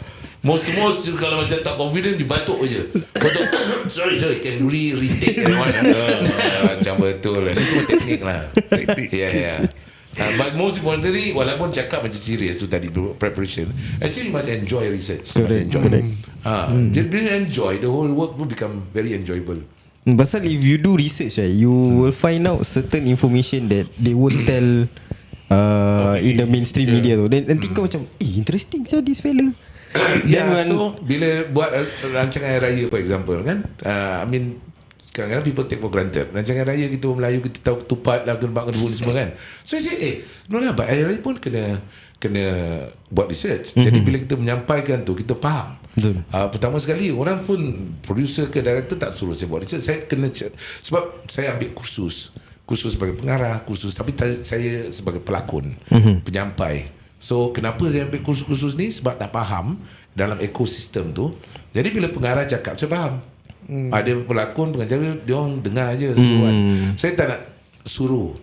Most kalau macam tak confident dibatuk je. Batuk. Sorry can retake that one. Macam betul lah. Ini semua teknik lah. Yeah. But most importantly, walaupun cakap macam serius tu tadi preparation, actually you must enjoy research. Jadi bila enjoy, the whole work will become very enjoyable. Pasal if you do research, you will find out certain information that they won't tell in the mainstream media tu. Dan nanti kau macam interesting sah this fella. So bila buat rancangan raya for example kan, I mean kadang-kadang people take for granted. Rancangan raya kita Melayu, kita tahu ketupat lah, gerbak kedua ni semua kan. So I say no lah, but raya pun kena buat research. Jadi bila kita menyampaikan tu, kita faham. Pertama sekali orang pun producer ke director tak suruh saya buat research. Saya kena sebab saya ambil kursus sebagai pengarah, tapi saya sebagai pelakon, penyampai. So kenapa saya ambil kursus ni? Sebab tak faham dalam ekosistem tu. Jadi bila pengarah cakap, saya faham. Ada pelakon, pengajar, dia orang dengar je suruhan. Saya tak nak suruh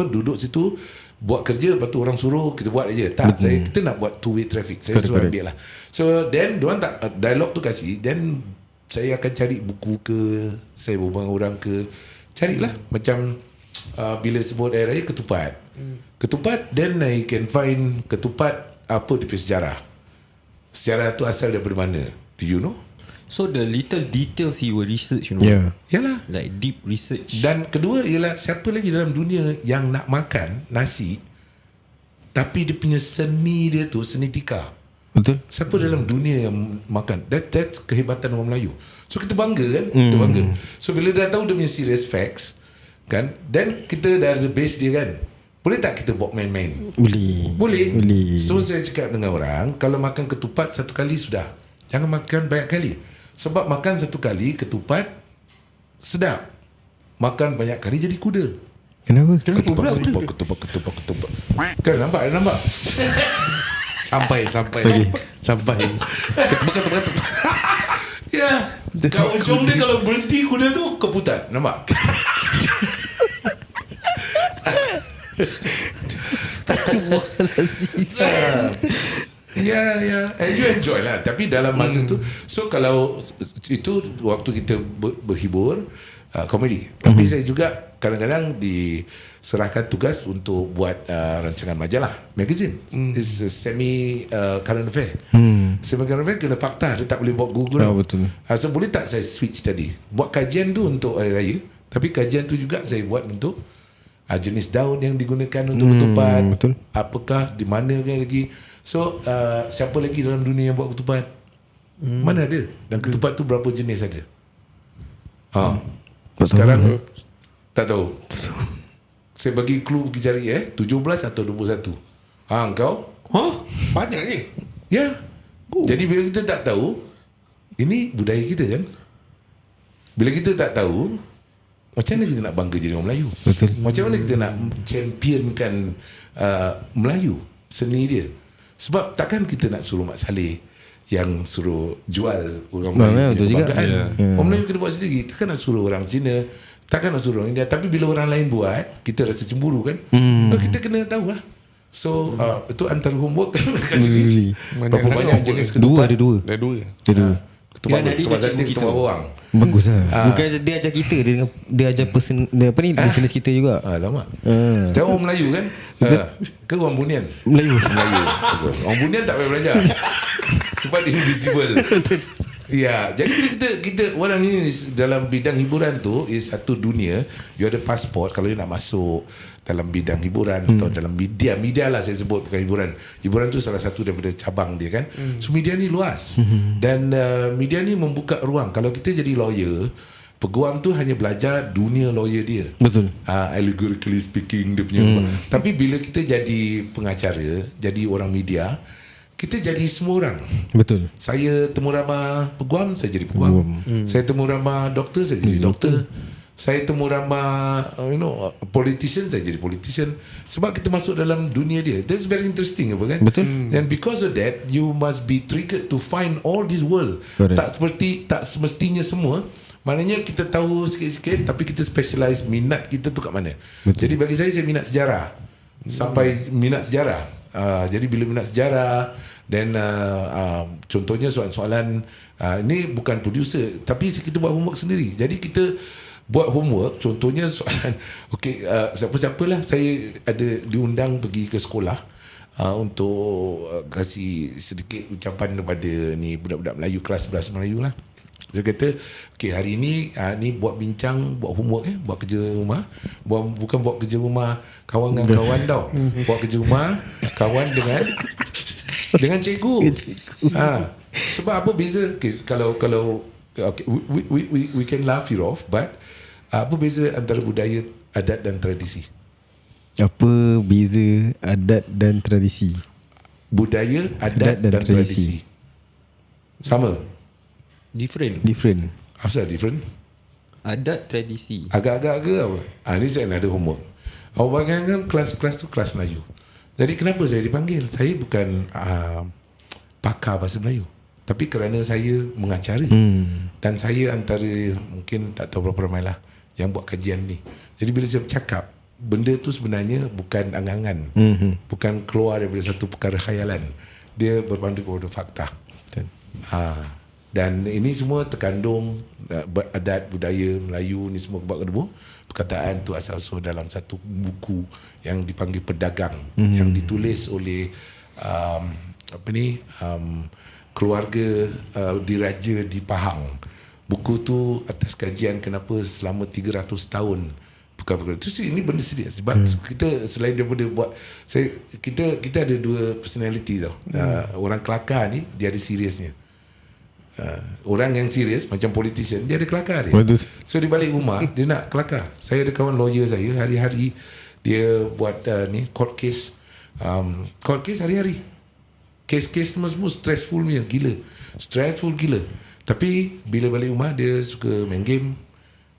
duduk situ buat kerja, lepas tu orang suruh kita buat aja. Tak, kita nak buat two-way traffic. Saya suruh ambil lah. So then diorang tak dialog tu kasih, then saya akan cari buku ke, saya berbual orang ke, carilah macam bila sebut air raya ketupat. Ketupat, then I can find ketupat apa dia punya sejarah. Sejarah tu asal daripada mana? Do you know? So the little details you will research, Yalah. Like deep research. Dan kedua ialah siapa lagi dalam dunia yang nak makan nasi tapi dia punya seni dia tu seni tikar. Betul. Siapa dalam dunia yang makan? That's kehebatan orang Melayu. So kita bangga kan? Kita bangga. So bila dah tahu dia punya serious facts kan, then kita dah ada base dia kan. Boleh tak kita buat main-main? Boleh. So saya cakap dengan orang, kalau makan ketupat satu kali sudah. Jangan makan banyak kali. Sebab makan satu kali ketupat sedap. Makan banyak kali jadi kuda. Kenapa? Ketupat. Kan nampak? Sampai. Betul. Ya. Kat ujung dia kalau berhenti kuda tu keputar. Nampak? Ya. And you enjoy lah. Tapi dalam masa tu, so kalau itu waktu kita berhibur, komedi. Tapi saya juga kadang-kadang diserahkan tugas untuk buat rancangan majalah, magazine. It's a semi current affair. Semi current affair kena fakta, dia tak boleh buat Google. Betul. So boleh tak saya switch tadi, buat kajian tu untuk hari raya, tapi kajian tu juga saya buat untuk jenis daun yang digunakan untuk ketupat. Betul. Apakah, di mana lagi. So siapa lagi dalam dunia yang buat ketupat? Mana ada? Dan ketupat tu berapa jenis ada? Sekarang tak tahu. Saya bagi clue pergi cari 17 atau 21. Engkau? Banyak ni. Ya. Jadi bila kita tak tahu, ini budaya kita kan. Bila kita tak tahu, macam mana kita nak bangga jadi orang Melayu? Betul. Macam mana kita nak championkan Melayu, seni dia? Sebab takkan kita nak suruh Mak Saleh yang suruh jual orang Melayu. Betul juga. Orang Melayu kena buat sendiri. Takkan nak suruh orang Cina, takkan nak suruh orang India. Tapi bila orang lain buat, kita rasa cemburu kan. Kita kena tahu lah. So itu antara homework kat sini. Berapa banyak jenis ketupat? Ada dua. Ketupat Nanti ketupat dia sate, cikgu ketupat kita. bawang. Bagus lah. Bukan dia ajar kita, dia ajar listeners kita juga. Alamak. Jangan orang Melayu kan? Ke orang Bunian? Melayu. Bagus. Orang Bunian tak payah belajar. Sebab dia invisible. Ya, jadi bila kita orang ni dalam bidang hiburan tu is satu dunia. You ada pasport kalau you nak masuk dalam bidang hiburan atau dalam media lah saya sebut, bukan hiburan. Hiburan tu salah satu daripada cabang dia kan. So media ni luas. Dan media ni membuka ruang. Kalau kita jadi lawyer, peguam tu hanya belajar dunia lawyer dia. Betul. Allegorically speaking dia punya. Tapi bila kita jadi pengacara, jadi orang media, kita jadi semua orang. Betul. Saya temu ramah peguam, saya jadi peguam. Saya temu ramah doktor, saya jadi doktor. Saya temu ramah politician, saya jadi politician. Sebab kita masuk dalam dunia dia. That's very interesting apa kan? Betul. And because of that, you must be triggered to find all this world. Correct. Tak semestinya semua. Maknanya kita tahu sikit-sikit, tapi kita specialize minat kita tu kat mana. Jadi bagi saya minat sejarah. Sampai minat sejarah. Jadi bila minat sejarah, dan contohnya soalan-soalan, ini bukan producer, tapi kita buat homework sendiri. Jadi kita buat homework, contohnya soalan, siapa-siapalah, saya ada diundang pergi ke sekolah untuk kasih sedikit ucapan kepada ni budak-budak Melayu, kelas 11 Melayu lah. Dia kata, hari ni ni buat bincang, buat homework, buat kerja rumah. Bukan buat kerja rumah kawan dengan kawan tau. Buat kerja rumah kawan dengan cikgu. Sebab apa beza? Kalau we can laugh it off, but apa beza antara budaya, adat dan tradisi? Apa beza adat dan tradisi? Budaya, adat dan tradisi. Sama. Different. Apa different? Adat, tradisi. Agak-agak ke apa? Ni saya ada homework. Awak bayangkan kelas tu kelas Melayu. Jadi kenapa saya dipanggil? Saya bukan pakar bahasa Melayu. Tapi kerana saya mengacara. Dan saya antara, mungkin tak tahu berapa ramai lah yang buat kajian ni. Jadi bila saya bercakap, benda tu sebenarnya bukan angan-angan. Bukan keluar daripada satu perkara khayalan. Dia berpandu kepada fakta. Dan ini semua terkandung adat, budaya Melayu ni semua kebak-kebu. Perkataan tu asal-usul dalam satu buku yang dipanggil Pedagang, yang ditulis oleh keluarga diraja di Pahang. Buku tu atas kajian kenapa selama 300 tahun perkara-perkara tu. Ini benda serius. Sebab kita selain daripada buat, kita ada dua personality tau. Orang kelakar ni dia ada seriusnya. Orang yang serius macam politician, dia ada kelakar dia. So di balik rumah dia nak kelakar. Saya ada kawan lawyer saya, hari-hari dia buat court case. Court case hari-hari. Case-case semua stressful punya, gila. Stressful gila. Tapi bila balik rumah dia suka main game,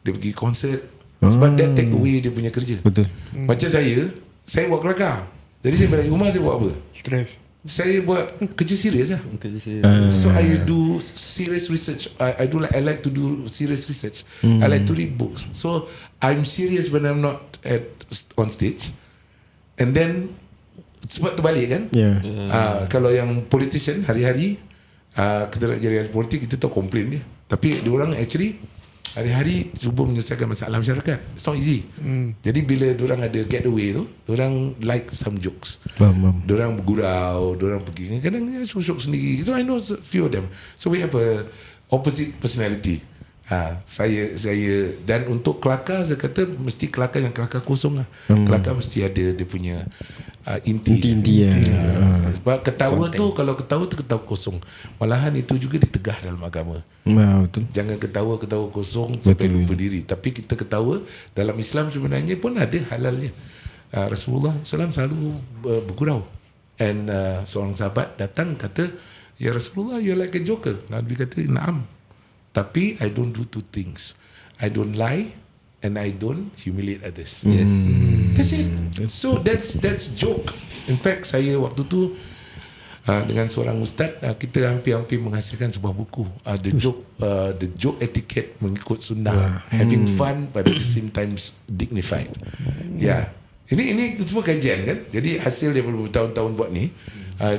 dia pergi konsert. Sebab that take away dia punya kerja. Betul. Macam saya buat kelakar. Jadi saya balik rumah saya buat apa? Stress. Saya buat kerja serius lah. So I do serious research. I like to do serious research. I like to read books. So I'm serious when I'm not on stage. And then sebab terbalik kan. Kalau yang politician hari-hari kita nak jadi politik, kita tahu komplain dia. Tapi diorang actually hari-hari cuba menyelesaikan masalah masyarakat. It's not easy. Jadi bila diorang ada getaway tu, diorang like some jokes. Diorang bergurau, diorang pergi kadang syok sendiri. So I know a few of them. So we have a opposite personality. Saya dan untuk kelakar, saya kata mesti kelakar yang kelakar kosong lah. Kelakar mesti ada dia punya inti. Sebab ketawa tu, kalau ketawa tu ketawa kosong. Malahan itu juga ditegah dalam agama. Betul. Jangan ketawa kosong sampai lupa diri. Tapi kita ketawa dalam Islam sebenarnya pun ada halalnya. Rasulullah SAW selalu bergurau. And seorang sahabat datang kata, ya Rasulullah, you're like a joker. Nabi kata, naam. Tapi I don't do two things. I don't lie and I don't humiliate others. Yes. That's it. So that's joke. In fact, saya waktu tu dengan seorang ustaz, kita hampir menghasilkan sebuah buku. The joke etiquette mengikut sunnah. Having fun but at the same time dignified. Ini semua kajian kan. Jadi hasil daripada bertahun-tahun buat ni,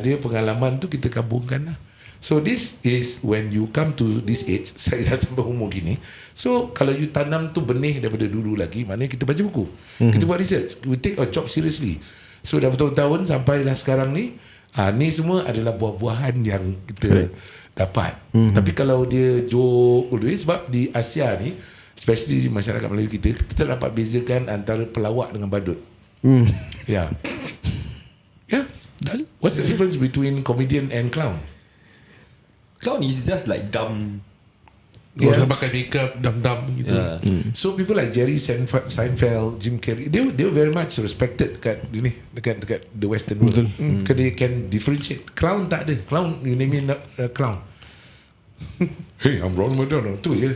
dia pengalaman tu kita gabungkan lah. So this is when you come to this age, saya dah sampai umur gini. So kalau you tanam tu benih daripada dulu lagi, maknanya kita baca buku, kita buat research, we take our job seriously. So dah bertahun-tahun sampailah sekarang ni, ni semua adalah buah-buahan yang kita dapat. Tapi kalau dia joke dulu, sebab di Asia ni, especially di masyarakat Melayu kita dapat bezakan antara pelawak dengan badut. Yeah. What's the difference between comedian and clown? Clown is just like dumb. Orang pakai makeup, dam-dam gitu. So people like Jerry Seinfeld, Jim Carrey, they were very much respected dekat the Western world. Because they can differentiate. Clown tak ada. Clown, you name it clown. Hey, I'm Ronald McDonald. Tu je.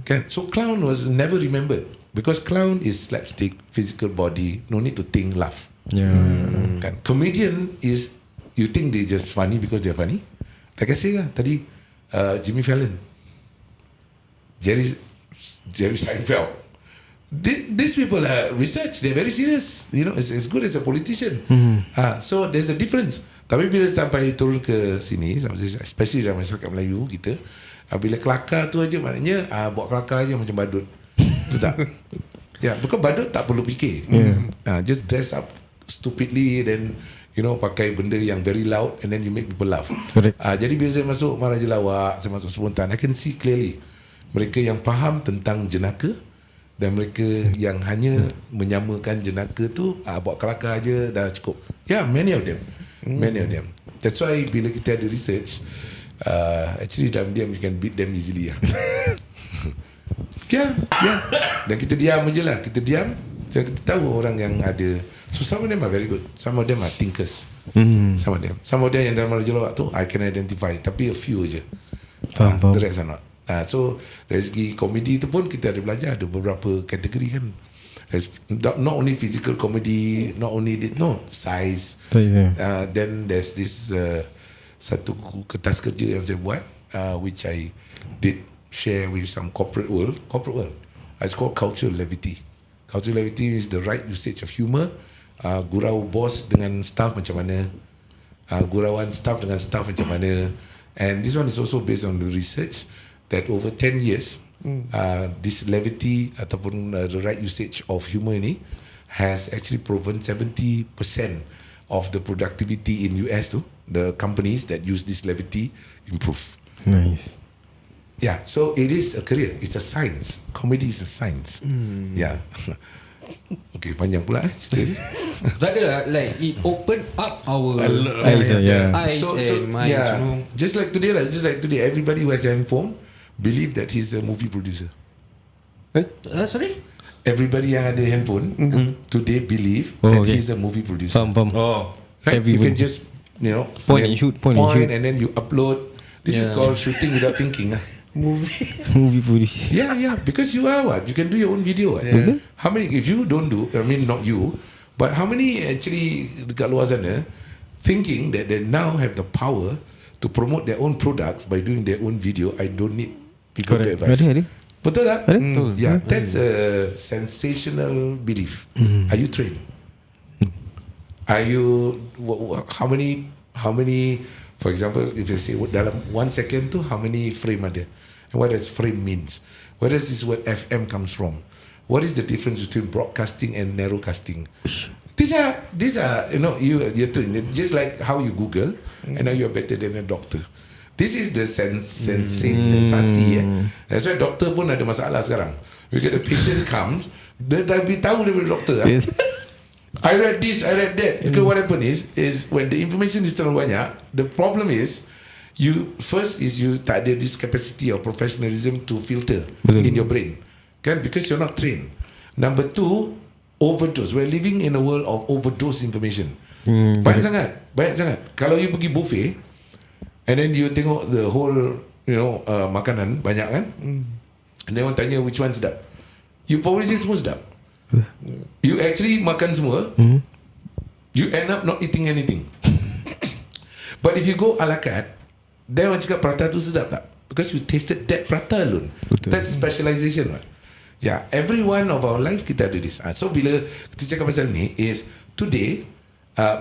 Kan? So clown was never remembered. Because clown is slapstick, physical body, no need to think, laugh. Kan? Comedian is, you think they just funny because they're funny. Like I say lah tadi, Jimmy Fallon, Jerry Seinfeld, these people are research, they're very serious, you know, as good as a politician. So there's a difference. Tapi bila sampai turun ke sini, especially dalam masyarakat Melayu kita, bila kelakar tu aja, maknanya buat kelakar aja macam badut. Betul tak? Bukan badut tak perlu fikir. Just dress up stupidly, then you know, pakai benda yang very loud and then you make people laugh. Jadi bila saya masuk Maraja Lawak, saya masuk Spontan, I can see clearly mereka yang faham tentang jenaka dan mereka yang hanya menyamakan jenaka tu buat kelakar aja dah cukup. Many of them. That's why bila kita ada research, actually diam-diam you can beat them easily lah. Dan kita diam je lah. Kita diam, so kita tahu orang yang ada. So some of them are very good, some of them are thinkers. Some of them yang dalam Maraja Lawak tu I can identify, tapi a few je. The rest are not. So dari segi komedi tu pun kita ada belajar, ada beberapa kategori kan. Not only physical comedy, not only size. Then there's this satu kertas kerja yang saya buat, which I did share with some corporate world. It's called cultural levity. Cultural levity is the right usage of humor. Gurau bos dengan staff macam mana, gurauan staff dengan staff macam mana. And this one is also based on the research that over 10 years, this levity ataupun the right usage of humor ni has actually proven 70% of the productivity in US tu, the companies that use this levity improve. Nice. So it is a career, it's a science. Comedy is a science. Okay, panjang pula cerita ni. Tak ada lah, like it open up our eyes and minds, you know. Just like today, everybody who has a handphone believe that he's a movie producer. Sorry? Everybody yang ada handphone today believe that he's a movie producer. Faham. Right? You can just, you know, point and shoot, and then you upload. This is called shooting without thinking lah. Movie producer. Because you are what? You can do your own video. How many, if you don't do, I mean not you, but how many actually dekat luar sana thinking that they now have the power to promote their own products by doing their own video. I don't need people to advise. Ada. Betul tak? Ada? Yeah, that's a sensational belief. Are you trained? Are you how many? For example, if you say dalam 1 second tu how many frame ada? And what does frame means? Where does this word FM comes from? What is the difference between broadcasting and narrowcasting? These are you're trained. Just like how you Google, and now you're better than a doctor. This is the sensasi. That's why doktor pun ada masalah sekarang. Because the patient comes, dia dah tahu daripada doktor. I read this, I read that. Because what happen is when the information is terlalu banyak, the problem is you tak ada this capacity of professionalism to filter in your brain. Kan? Because you're not trained. Number 2, overdose. We're living in a world of overdose information. Banyak sangat. Kalau you pergi buffet and then you tengok the whole makanan banyak kan, and then orang tanya which one sedap, you probably say semua sedap. You actually makan semua, you end up not eating anything. But if you go a la carte, then orang cakap prata tu sedap tak? Because you tasted that prata alone. That's specialization, right? Yeah, every one of our life kita ada this. So bila kita cakap pasal ni is today,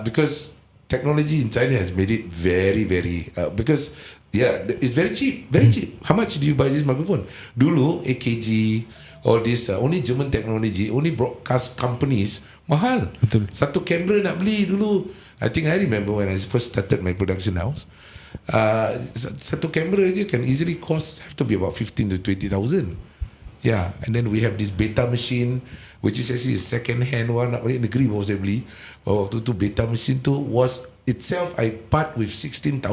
because technology in China has made it very, very because it's very cheap, very cheap. How much do you buy this microphone? Dulu 𝐒𝐩𝐿, all this only German technology, only broadcast companies mahal. Betul. Satu kamera nak beli dulu. I think I remember when I first started my production house. Satu kamera je can easily have to be about 15 to 20,000. Yeah, and then we have this beta machine, which is actually a second-hand one. Nak balik negeri baru saya beli. Waktu tu beta machine tu was itself, I part with $16,000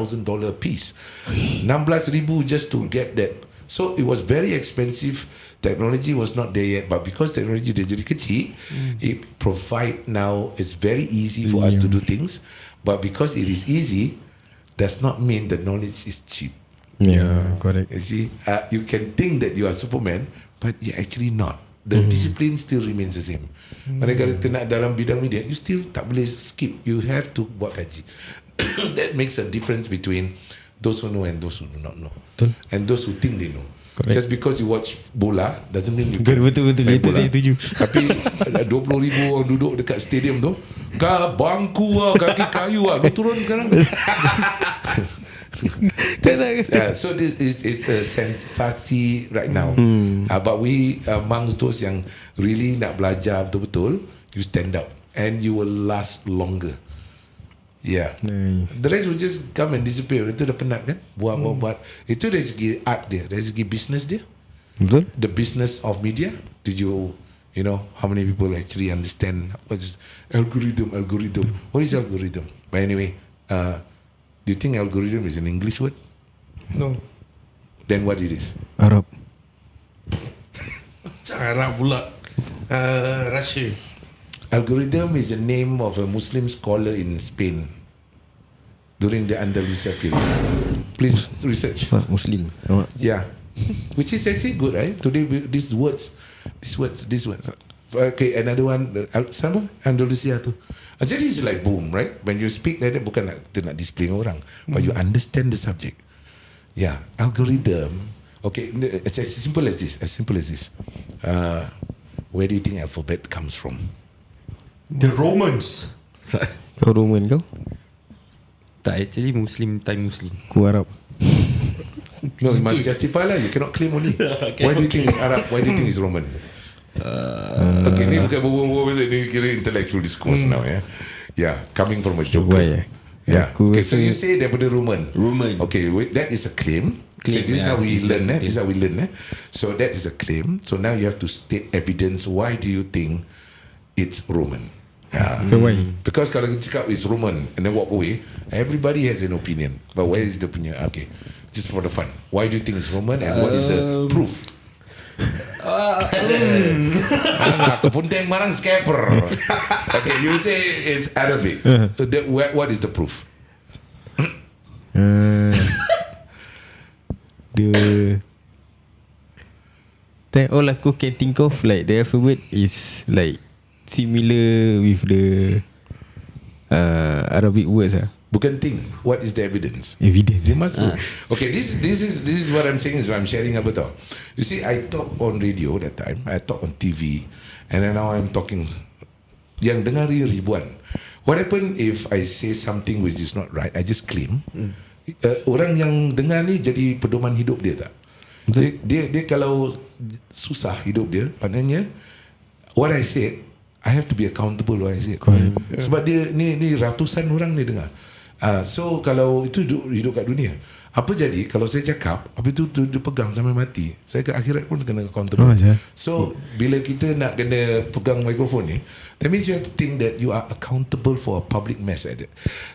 piece. 16,000 just to get that. So it was very expensive. Technology was not there yet, but because technology dah jadi kecil, it provide now, it's very easy for us to do things. But because it is easy, does not mean the knowledge is cheap. Yeah, correct. You see, you can think that you are Superman, but you're actually not. The discipline still remains the same. Mereka kalau nak dalam bidang media, you still tak boleh skip. You have to buat kaji. That makes a difference between those who know and those who do not know. Betul. And those who think they know. Correct. Just because you watch bola doesn't mean you Betul. main Itu bola. saya setuju. Tapi 20,000 orang duduk dekat stadium tu, bangku kaki kayu lu turun sekarang. So this it's a sensasi right now. But we amongst those yang really nak belajar betul-betul, you stand out and you will last longer. Yeah. Nice. The rest will just come and disappear. Itu dah penat kan? Buat. Itu dari segi art dia, dari segi business dia. Betul. The business of media. Did you know how many people actually understand what is algorithm? What is algorithm? But anyway, do you think algorithm is an English word? No. Then what it is? Arab. Arab pula. Russia. Algorithm is the name of a Muslim scholar in Spain during the Andalusia period. Please research. Muslim. Yeah. Which is actually good, right? Today these words. Okay, another one. Sama Andalusia tu. Jadi it's like boom, right? When you speak like that, bukan nak display orang, but you understand the subject. Yeah, algorithm. Okay, it's as simple as this. Where do you think alphabet comes from? The Romans. Kau Roman kau? Tak, actually Muslim, Thai Muslim. Ku Arab. No, you must justify lah. You cannot claim only. Why do you think it's Arab? Why do you think it's Roman? Okay, ni bukan berbual-bual, ni kira intellectual discourse now, ya. Yeah, coming from a joker. Why, Yeah. Aku Okay, so rasa- you say daripada Roman. Okay, that is a claim. So Claim, this is yeah, how we this is learn. a This is how we learn. So that is a claim. So now you have to state evidence. Why do you think it's Roman? Yeah. So why? Because kalau kita cakap it's Roman and then walk away, everybody has an opinion. But where is the opinion? Okay, just for the fun. Why do you think it's Roman and what is the proof? Kepunteng marang scamper. Okay, you say it's Arabic. What is the proof? Then all aku can think of like the alphabet is like similar with the Arabic words bukan think. What is the evidence? Evidence. You must know. Okay, this is what I'm saying. So I'm sharing apa tau. You see, I talk on radio that time. I talk on TV, and then now I'm talking. Yang dengari ribuan. What happen if I say something which is not right? I just claim. Orang yang dengar ni jadi pedoman hidup dia tak? Dia kalau susah hidup dia, maknanya what I said, I have to be accountable what I said. Sebab dia ni ratusan orang ni dengar. So kalau itu hidup kat dunia, apa jadi kalau saya cakap, apa itu dia pegang sampai mati, saya ke akhirat pun kena accountable. So bila kita nak kena pegang mikrofon ni, that means you have to think that you are accountable for a public mess like that.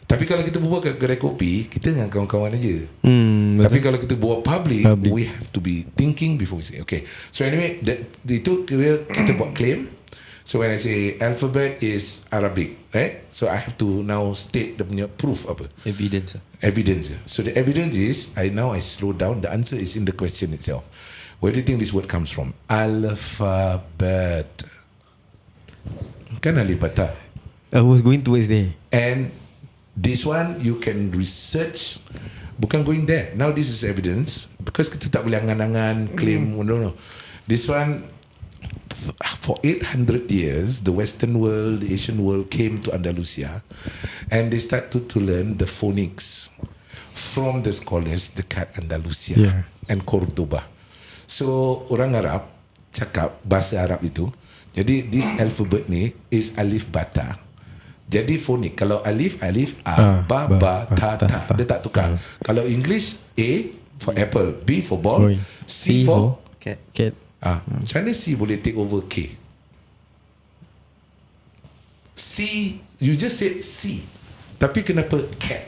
Tapi kalau kita berbual kat kedai kopi, kita dengan kawan-kawan aja. Tapi kalau kita buat public, we have to be thinking before we say. Okay, so anyway, itu kira kita buat claim. So when I say alphabet is Arabic, right? So I have to now state the punya proof apa? Evidence. So the evidence is, I slow down. The answer is in the question itself. Where do you think this word comes from? Alphabet. Kan alif bata. I was going towards there. And this one you can research. Bukan going there. Now this is evidence. Because kita tak boleh angan-angan claim. No. This one, for 800 years, the Western world, the Asian world came to Andalusia, and they started to learn the phonics from the scholars dekat Andalusia and Cordoba. So orang Arab cakap bahasa Arab itu. Jadi this alphabet ni is alif bata. Jadi fonik. Kalau alif a, ba ta. Dia tak tukar. Kalau English, A for apple, B for ball, C for cat. Macam mana C boleh take over K? C, you just said C, tapi kenapa cat?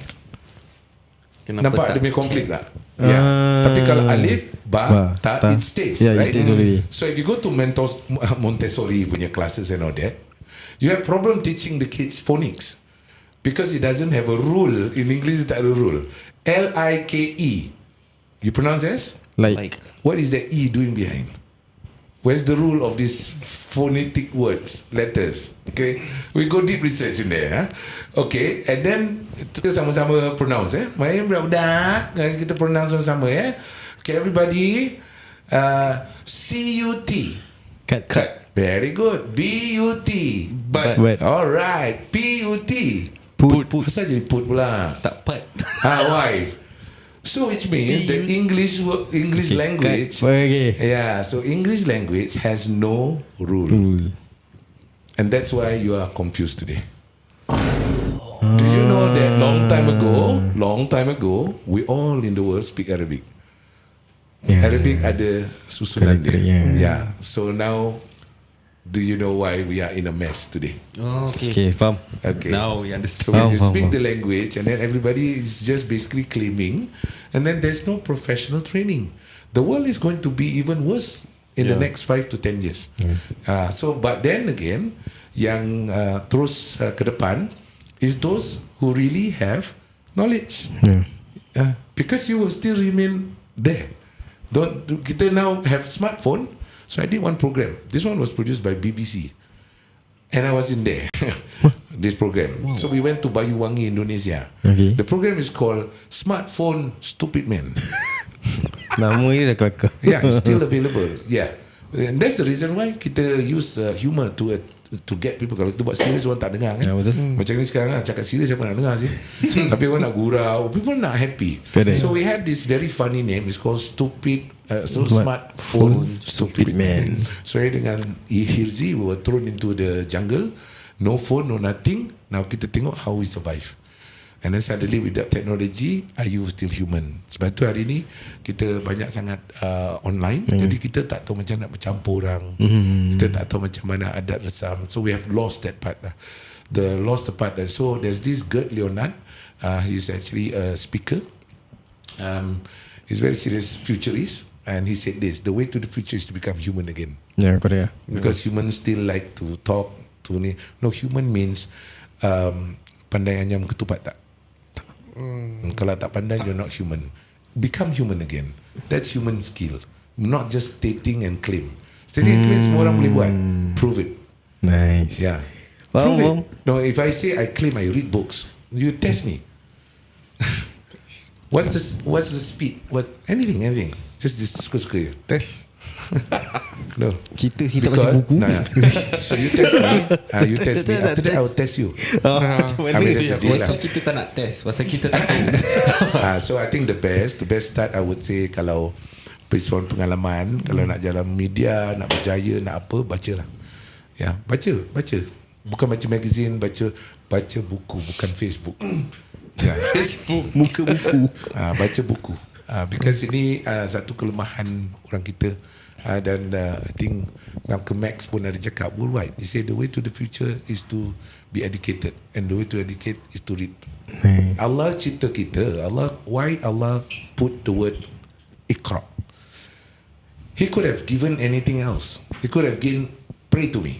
Nampak dia punya konflik tak? Tapi kalau alif, ba, ta, it stays, right? It stays already. So if you go to Montessori punya classes and all that, you have problem teaching the kids phonics because it doesn't have a rule. In English, it tak ada rule. L-I-K-E. You pronounce as? Like. What is the E doing behind? Where's the rule of these phonetic words, letters? Okay, we go deep research in there. Huh? Okay, and then kita sama-sama pronounce. Mari budak-budak, kita pronounce sama-sama. Okay, everybody. C-U-T. Cut. Very good. B-U-T. But. Alright. P-U-T. Put. Asal jadi put pula? Tak pat. Why? So which means the English language, so English language has no rule. And that's why you are confused today. Do you know that long time ago, we all in the world speak Arabic. Arabic ada susunan dia. So now, do you know why we are in a mess today? Okay, faham. Okay. Now we understand. So when you speak the language, and then everybody is just basically claiming, and then there's no professional training. The world is going to be even worse in the next 5 to 10 years. But then again, yang terus ke depan is those who really have knowledge. Because you will still remain there. Kita now have smartphone. So I did one program. This one was produced by BBC, and I was in there. This program. Wow. So we went to Bayuwangi, Indonesia. Okay. The program is called Smartphone Stupid Man. Nama ni dah kelakar. Yeah, it's still available. Yeah, and that's the reason why kita use humor to get people. Kalau kita buat serius, orang tak dengar kan. Macam ni sekarang cakap serius, siapa nak dengar sih? Tapi orang nak gurau, people not happy. So we had this very funny name. It's called Smartphone Stupid Man. So dengan 𝐒𝐩𝐿𝐲, we were thrown into the jungle. No phone, no nothing. Now kita tengok how we survive. And then suddenly with that technology, are you still human? Sebab tu hari ni kita banyak sangat online. Jadi kita tak tahu macam nak bercampur orang. Kita tak tahu macam mana adat resam. So we have lost that part. Lost the part. So there's this 𝐵𝗫𝐿𝐻. He's actually a speaker. He's very serious futurist. And he said this: the way to the future is to become human again. Yeah, correct. Because humans still like to talk to ni. No, human means pandai anyam ketupat tak? Kalau tak pandai, you're not human. Become human again. That's human skill. Not just stating and claim. Stating and claim semua orang boleh buat. Prove it. Nice. Yeah. Prove it. No, if I say I claim I read books, you test me. What's the speed? Anything. Just suka-suka je. Test. No. Kita tak baca buku. So you test me. You test me. After that I will test you. Macam I mean, that's the deal Pasal lah. kita tak nak test, pasal kita tak tahu. So I think the best start I would say, kalau based on pengalaman, kalau nak jalan media, nak berjaya, nak apa, bacalah. Ya, baca. Bukan baca magazine, baca buku, bukan Facebook. Ya, Facebook, Muka buku. baca buku. Because ini satu kelemahan orang kita. Dan I think Malcolm X pun ada cakap worldwide. He said the way to the future is to be educated, and the way to educate is to read. Allah cipta kita. Why Allah put the word Iqra? He could have given anything else. He could have given pray to me,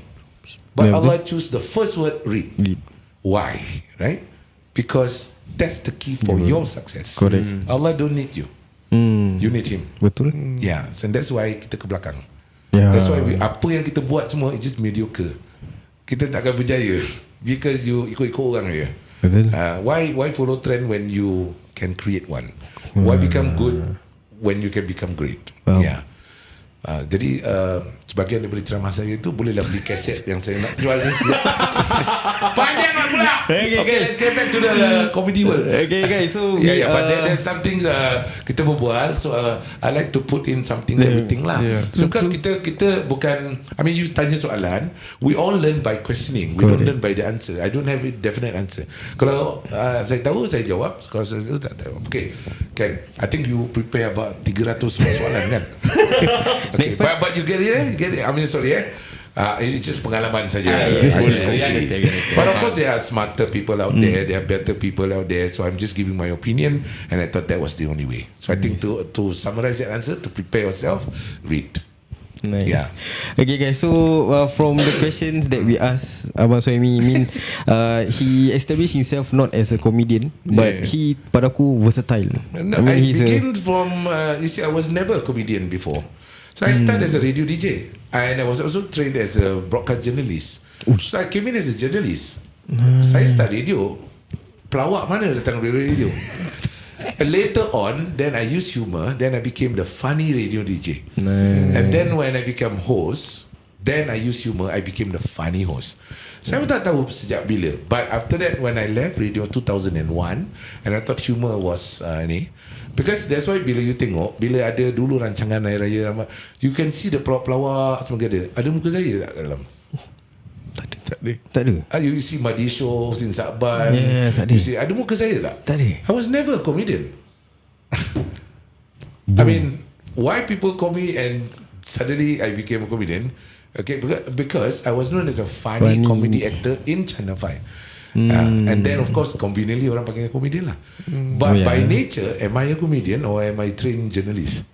but Allah choose the first word read. Why? Right? Because that's the key for your success. Correct. Allah don't need you. You need him. Betul. Yeah, and that's why kita ke belakang. Yeah. That's why apa yang kita buat semua is just mediocre. Kita takkan berjaya because you ikut-ikut orang je. Betul. Why follow trend when you can create one? Why become good when you can become great? Wow. Yeah. Jadi sebagian daripada ceramah saya itu bolehlah beli kaset yang saya nak jual ni. Panjang lah pula. Okay, let's get back to the comedy world. Okay guys, so But there's something kita berbual. So I like to put in something that we think lah. So because kita bukan, I mean, you tanya soalan, we all learn by questioning. We don't learn by the answer. I don't have a definite answer. Kalau saya tahu, saya jawab. Kalau saya tahu, tak tahu. Okay, Ken, I think you prepare about 300 soalan kan? Okay, but you get it, eh? Get it. I mean, sorry, it's just pengalaman saja. But of course, there are smarter people out there. There are better people out there. So I'm just giving my opinion, and I thought that was the only way. So I think to summarize that answer, to prepare yourself, read. Nice. Yeah. Okay guys, so from the questions that we asked Abang Suhaimi, I mean, he established himself not as a comedian, but he padaku versatile. No, I mean, I he's began from you see, I was never a comedian before. So I started as a radio DJ, and I was also trained as a broadcast journalist. So I came in as a journalist. Saya start radio, pelawak mana datang dari radio? Later on, then I used humor. Then I became the funny radio DJ. And then when I became host, then I used humor. I became the funny host. Saya tak tahu sejak bila. But after that, when I left radio 2001, and I thought humor was ni. Because that's why bila you tengok, bila ada dulu rancangan Hari Raya, you can see the pelawak semua ada. Ada muka saya tak dalam? tak ada. You see Madi Show, Sin Sabban. Tak ada. You see, ada muka saya tak? Tak ada. I was never a comedian. I mean, why people call me and suddenly I became a comedian? Okay, because I was known as a funny comedy actor in Channel 5. And then of course conveniently orang panggil comedian lah. But by nature, am I a comedian or am I trained journalist?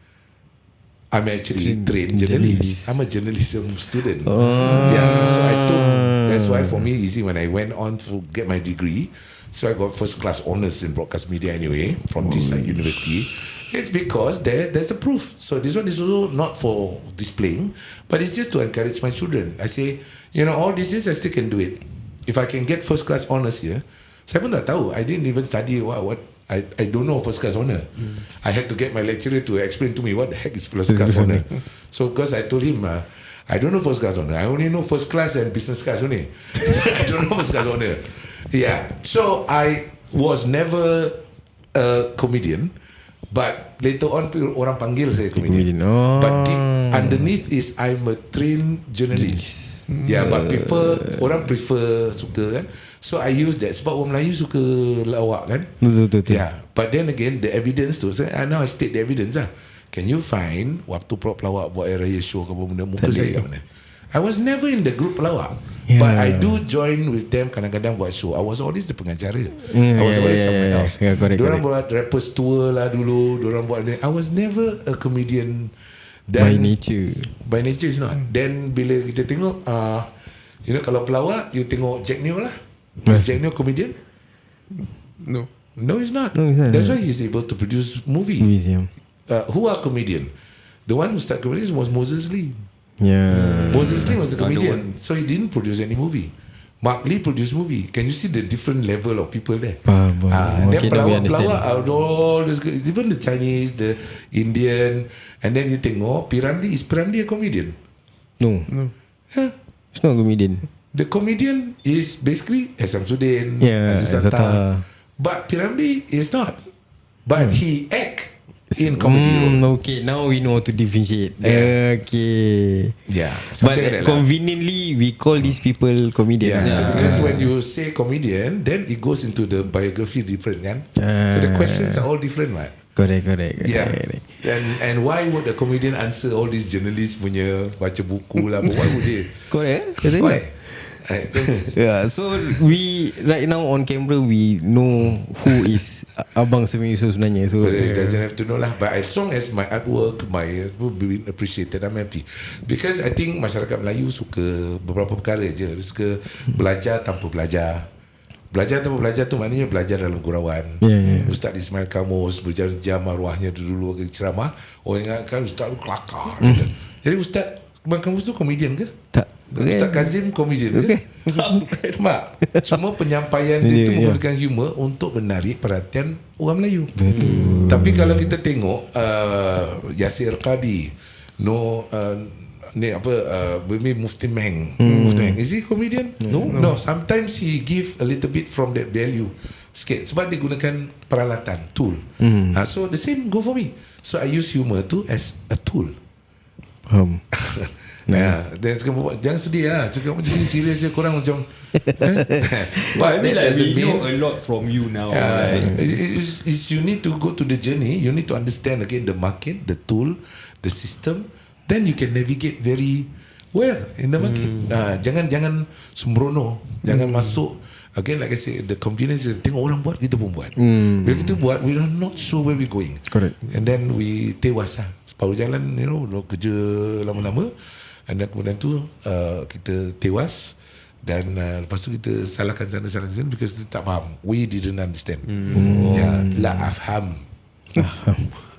I'm actually trained journalist. I'm a journalism student. Yeah, so I took. That's why for me easy when I went on to get my degree. So I got first class honors in broadcast media anyway from this university. It's because there's a proof. So this one is also not for displaying, but it's just to encourage my children. I say, all this is I still can do it. If I can get first class honors here, saya pun tak tahu. I didn't even study what I don't know first class honor. I had to get my lecturer to explain to me what the heck is first class honor. So because I told him, I don't know first class honor. I only know first class and business class only. I don't know first class honor. Yeah. So I was never a comedian, but later on orang panggil saya comedian. But deep underneath is I'm a trained journalist. Yeah, but orang prefer suka kan. So I use that sebab orang Melayu suka lawak kan. Betul. Yeah, but then again the evidence tu, now I state the evidence lah. Can you find waktu pelawak buat Hari Raya show ke apa benda, muka saya kat mana? I was never in the group pelawak, but I do join with them kadang-kadang buat show. I was always the pengacara. I was always somewhere else. Diorang buat rappers tour lah dulu. Diorang buat. I was never a comedian. By nature is not. Then bila kita tengok kalau pelawak, you tengok Jack Neo lah. Is Jack Neo comedian? No, he's not. No, he's not. That's why he's able to produce movies. Who are comedian? The one who started comedian was Moses Lee. Yeah. Moses Lee was a comedian, so he didn't produce any movie. Mark Lee produce movie. Can you see the different level of people there? Faham. Then Okay, now we pelawak-pelawak understand. all those, even the Chinese, the Indian, and then you tengok Piramli a comedian. No. It's not a comedian. The comedian is basically Samsudin, Yeah, Aziz Aziz Attar. Attar. But Piramli is not. But he act in comedy role. Okay, now we know how to differentiate. Yeah. Okay. Yeah, But something like that lah. conveniently, we call these people comedians. Yeah, so because when you say comedian, then it goes into the biography different kan. So the questions are all different, right? Correct. Yeah. And why would a comedian answer all these journalists punya baca buku lah? Why would they? Correct. Why? Yeah, so we right now on camera we know who is Abang Suhaimi Yusof sebenarnya. So It doesn't have to know lah. But as long as my artwork, my being appreciated, I'm happy. Because I think masyarakat Melayu suka beberapa perkara je. Dia suka belajar tanpa belajar. Belajar tanpa belajar tu maknanya belajar dalam gurauan. Ustaz Ismail Kamus berjam-jam arwahnya dulu ceramah. Orang ingatkan Ustaz tu kelakar. Jadi Ustaz Ismail Kamus tu komedian ke? tak. Ustaz Kazim komedian ke? Tak. Semua penyampaian dia tu menggunakan humor untuk menarik perhatian orang Melayu. Tapi kalau kita tengok Yasir Qadi, Mufti Meng. Is he comedian? No. Sometimes he give a little bit from that value sikit sebab dia gunakan peralatan, tool. So the same go for me. So I use humor tu as a tool. Dan jangan sedih lah. Cakap macam ni serius je. Korang macam But I mean like we know a lot from you now. you need to go to the journey. You need to understand again the market, the tool, the system. Then you can navigate very well in the market. Jangan sembrono. Jangan masuk. Again, like I said, the convenience is tengok orang buat, kita pun buat. Bila kita buat, we are not sure where we going. Correct. And then we tewas lah. Separuh jalan, kerja lama-lama. And then kemudian tu kita tewas. Dan lepas tu kita salahkan sana sini because kita tak faham. We didn't understand. La afham.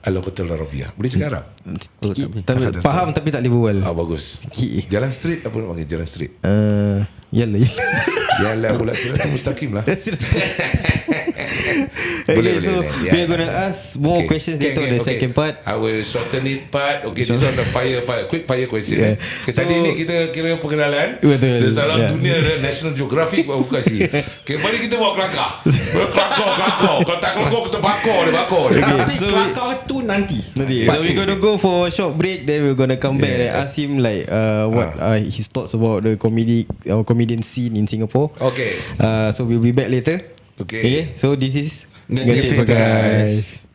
𝐿𝗲𝗽𝗋𝗄𝗏. Boleh cakap Arab? Faham tapi tak boleh berbual. Bagus. Jalan straight apa nak panggil jalan straight? Yalah pula siratul mustaqim lah. Okay, so we are gonna ask more questions later on the second part. I will shorten it part. Okay, this one the fire quick fire question. Tadi ni kita kira perkenalan. Betul. Dalam dunia National Geographic buat kasi. Okay, mari kita buat kelakar. Kelakar. Kalau tak kelakar kita bakar dia. Tapi kelakar tu nanti. So we're gonna go for a short break. Then we're gonna come back and ask him like what his thoughts about the comedian scene in Singapore. Okay. So we'll be back later. Okay. So this is Ngetip guys.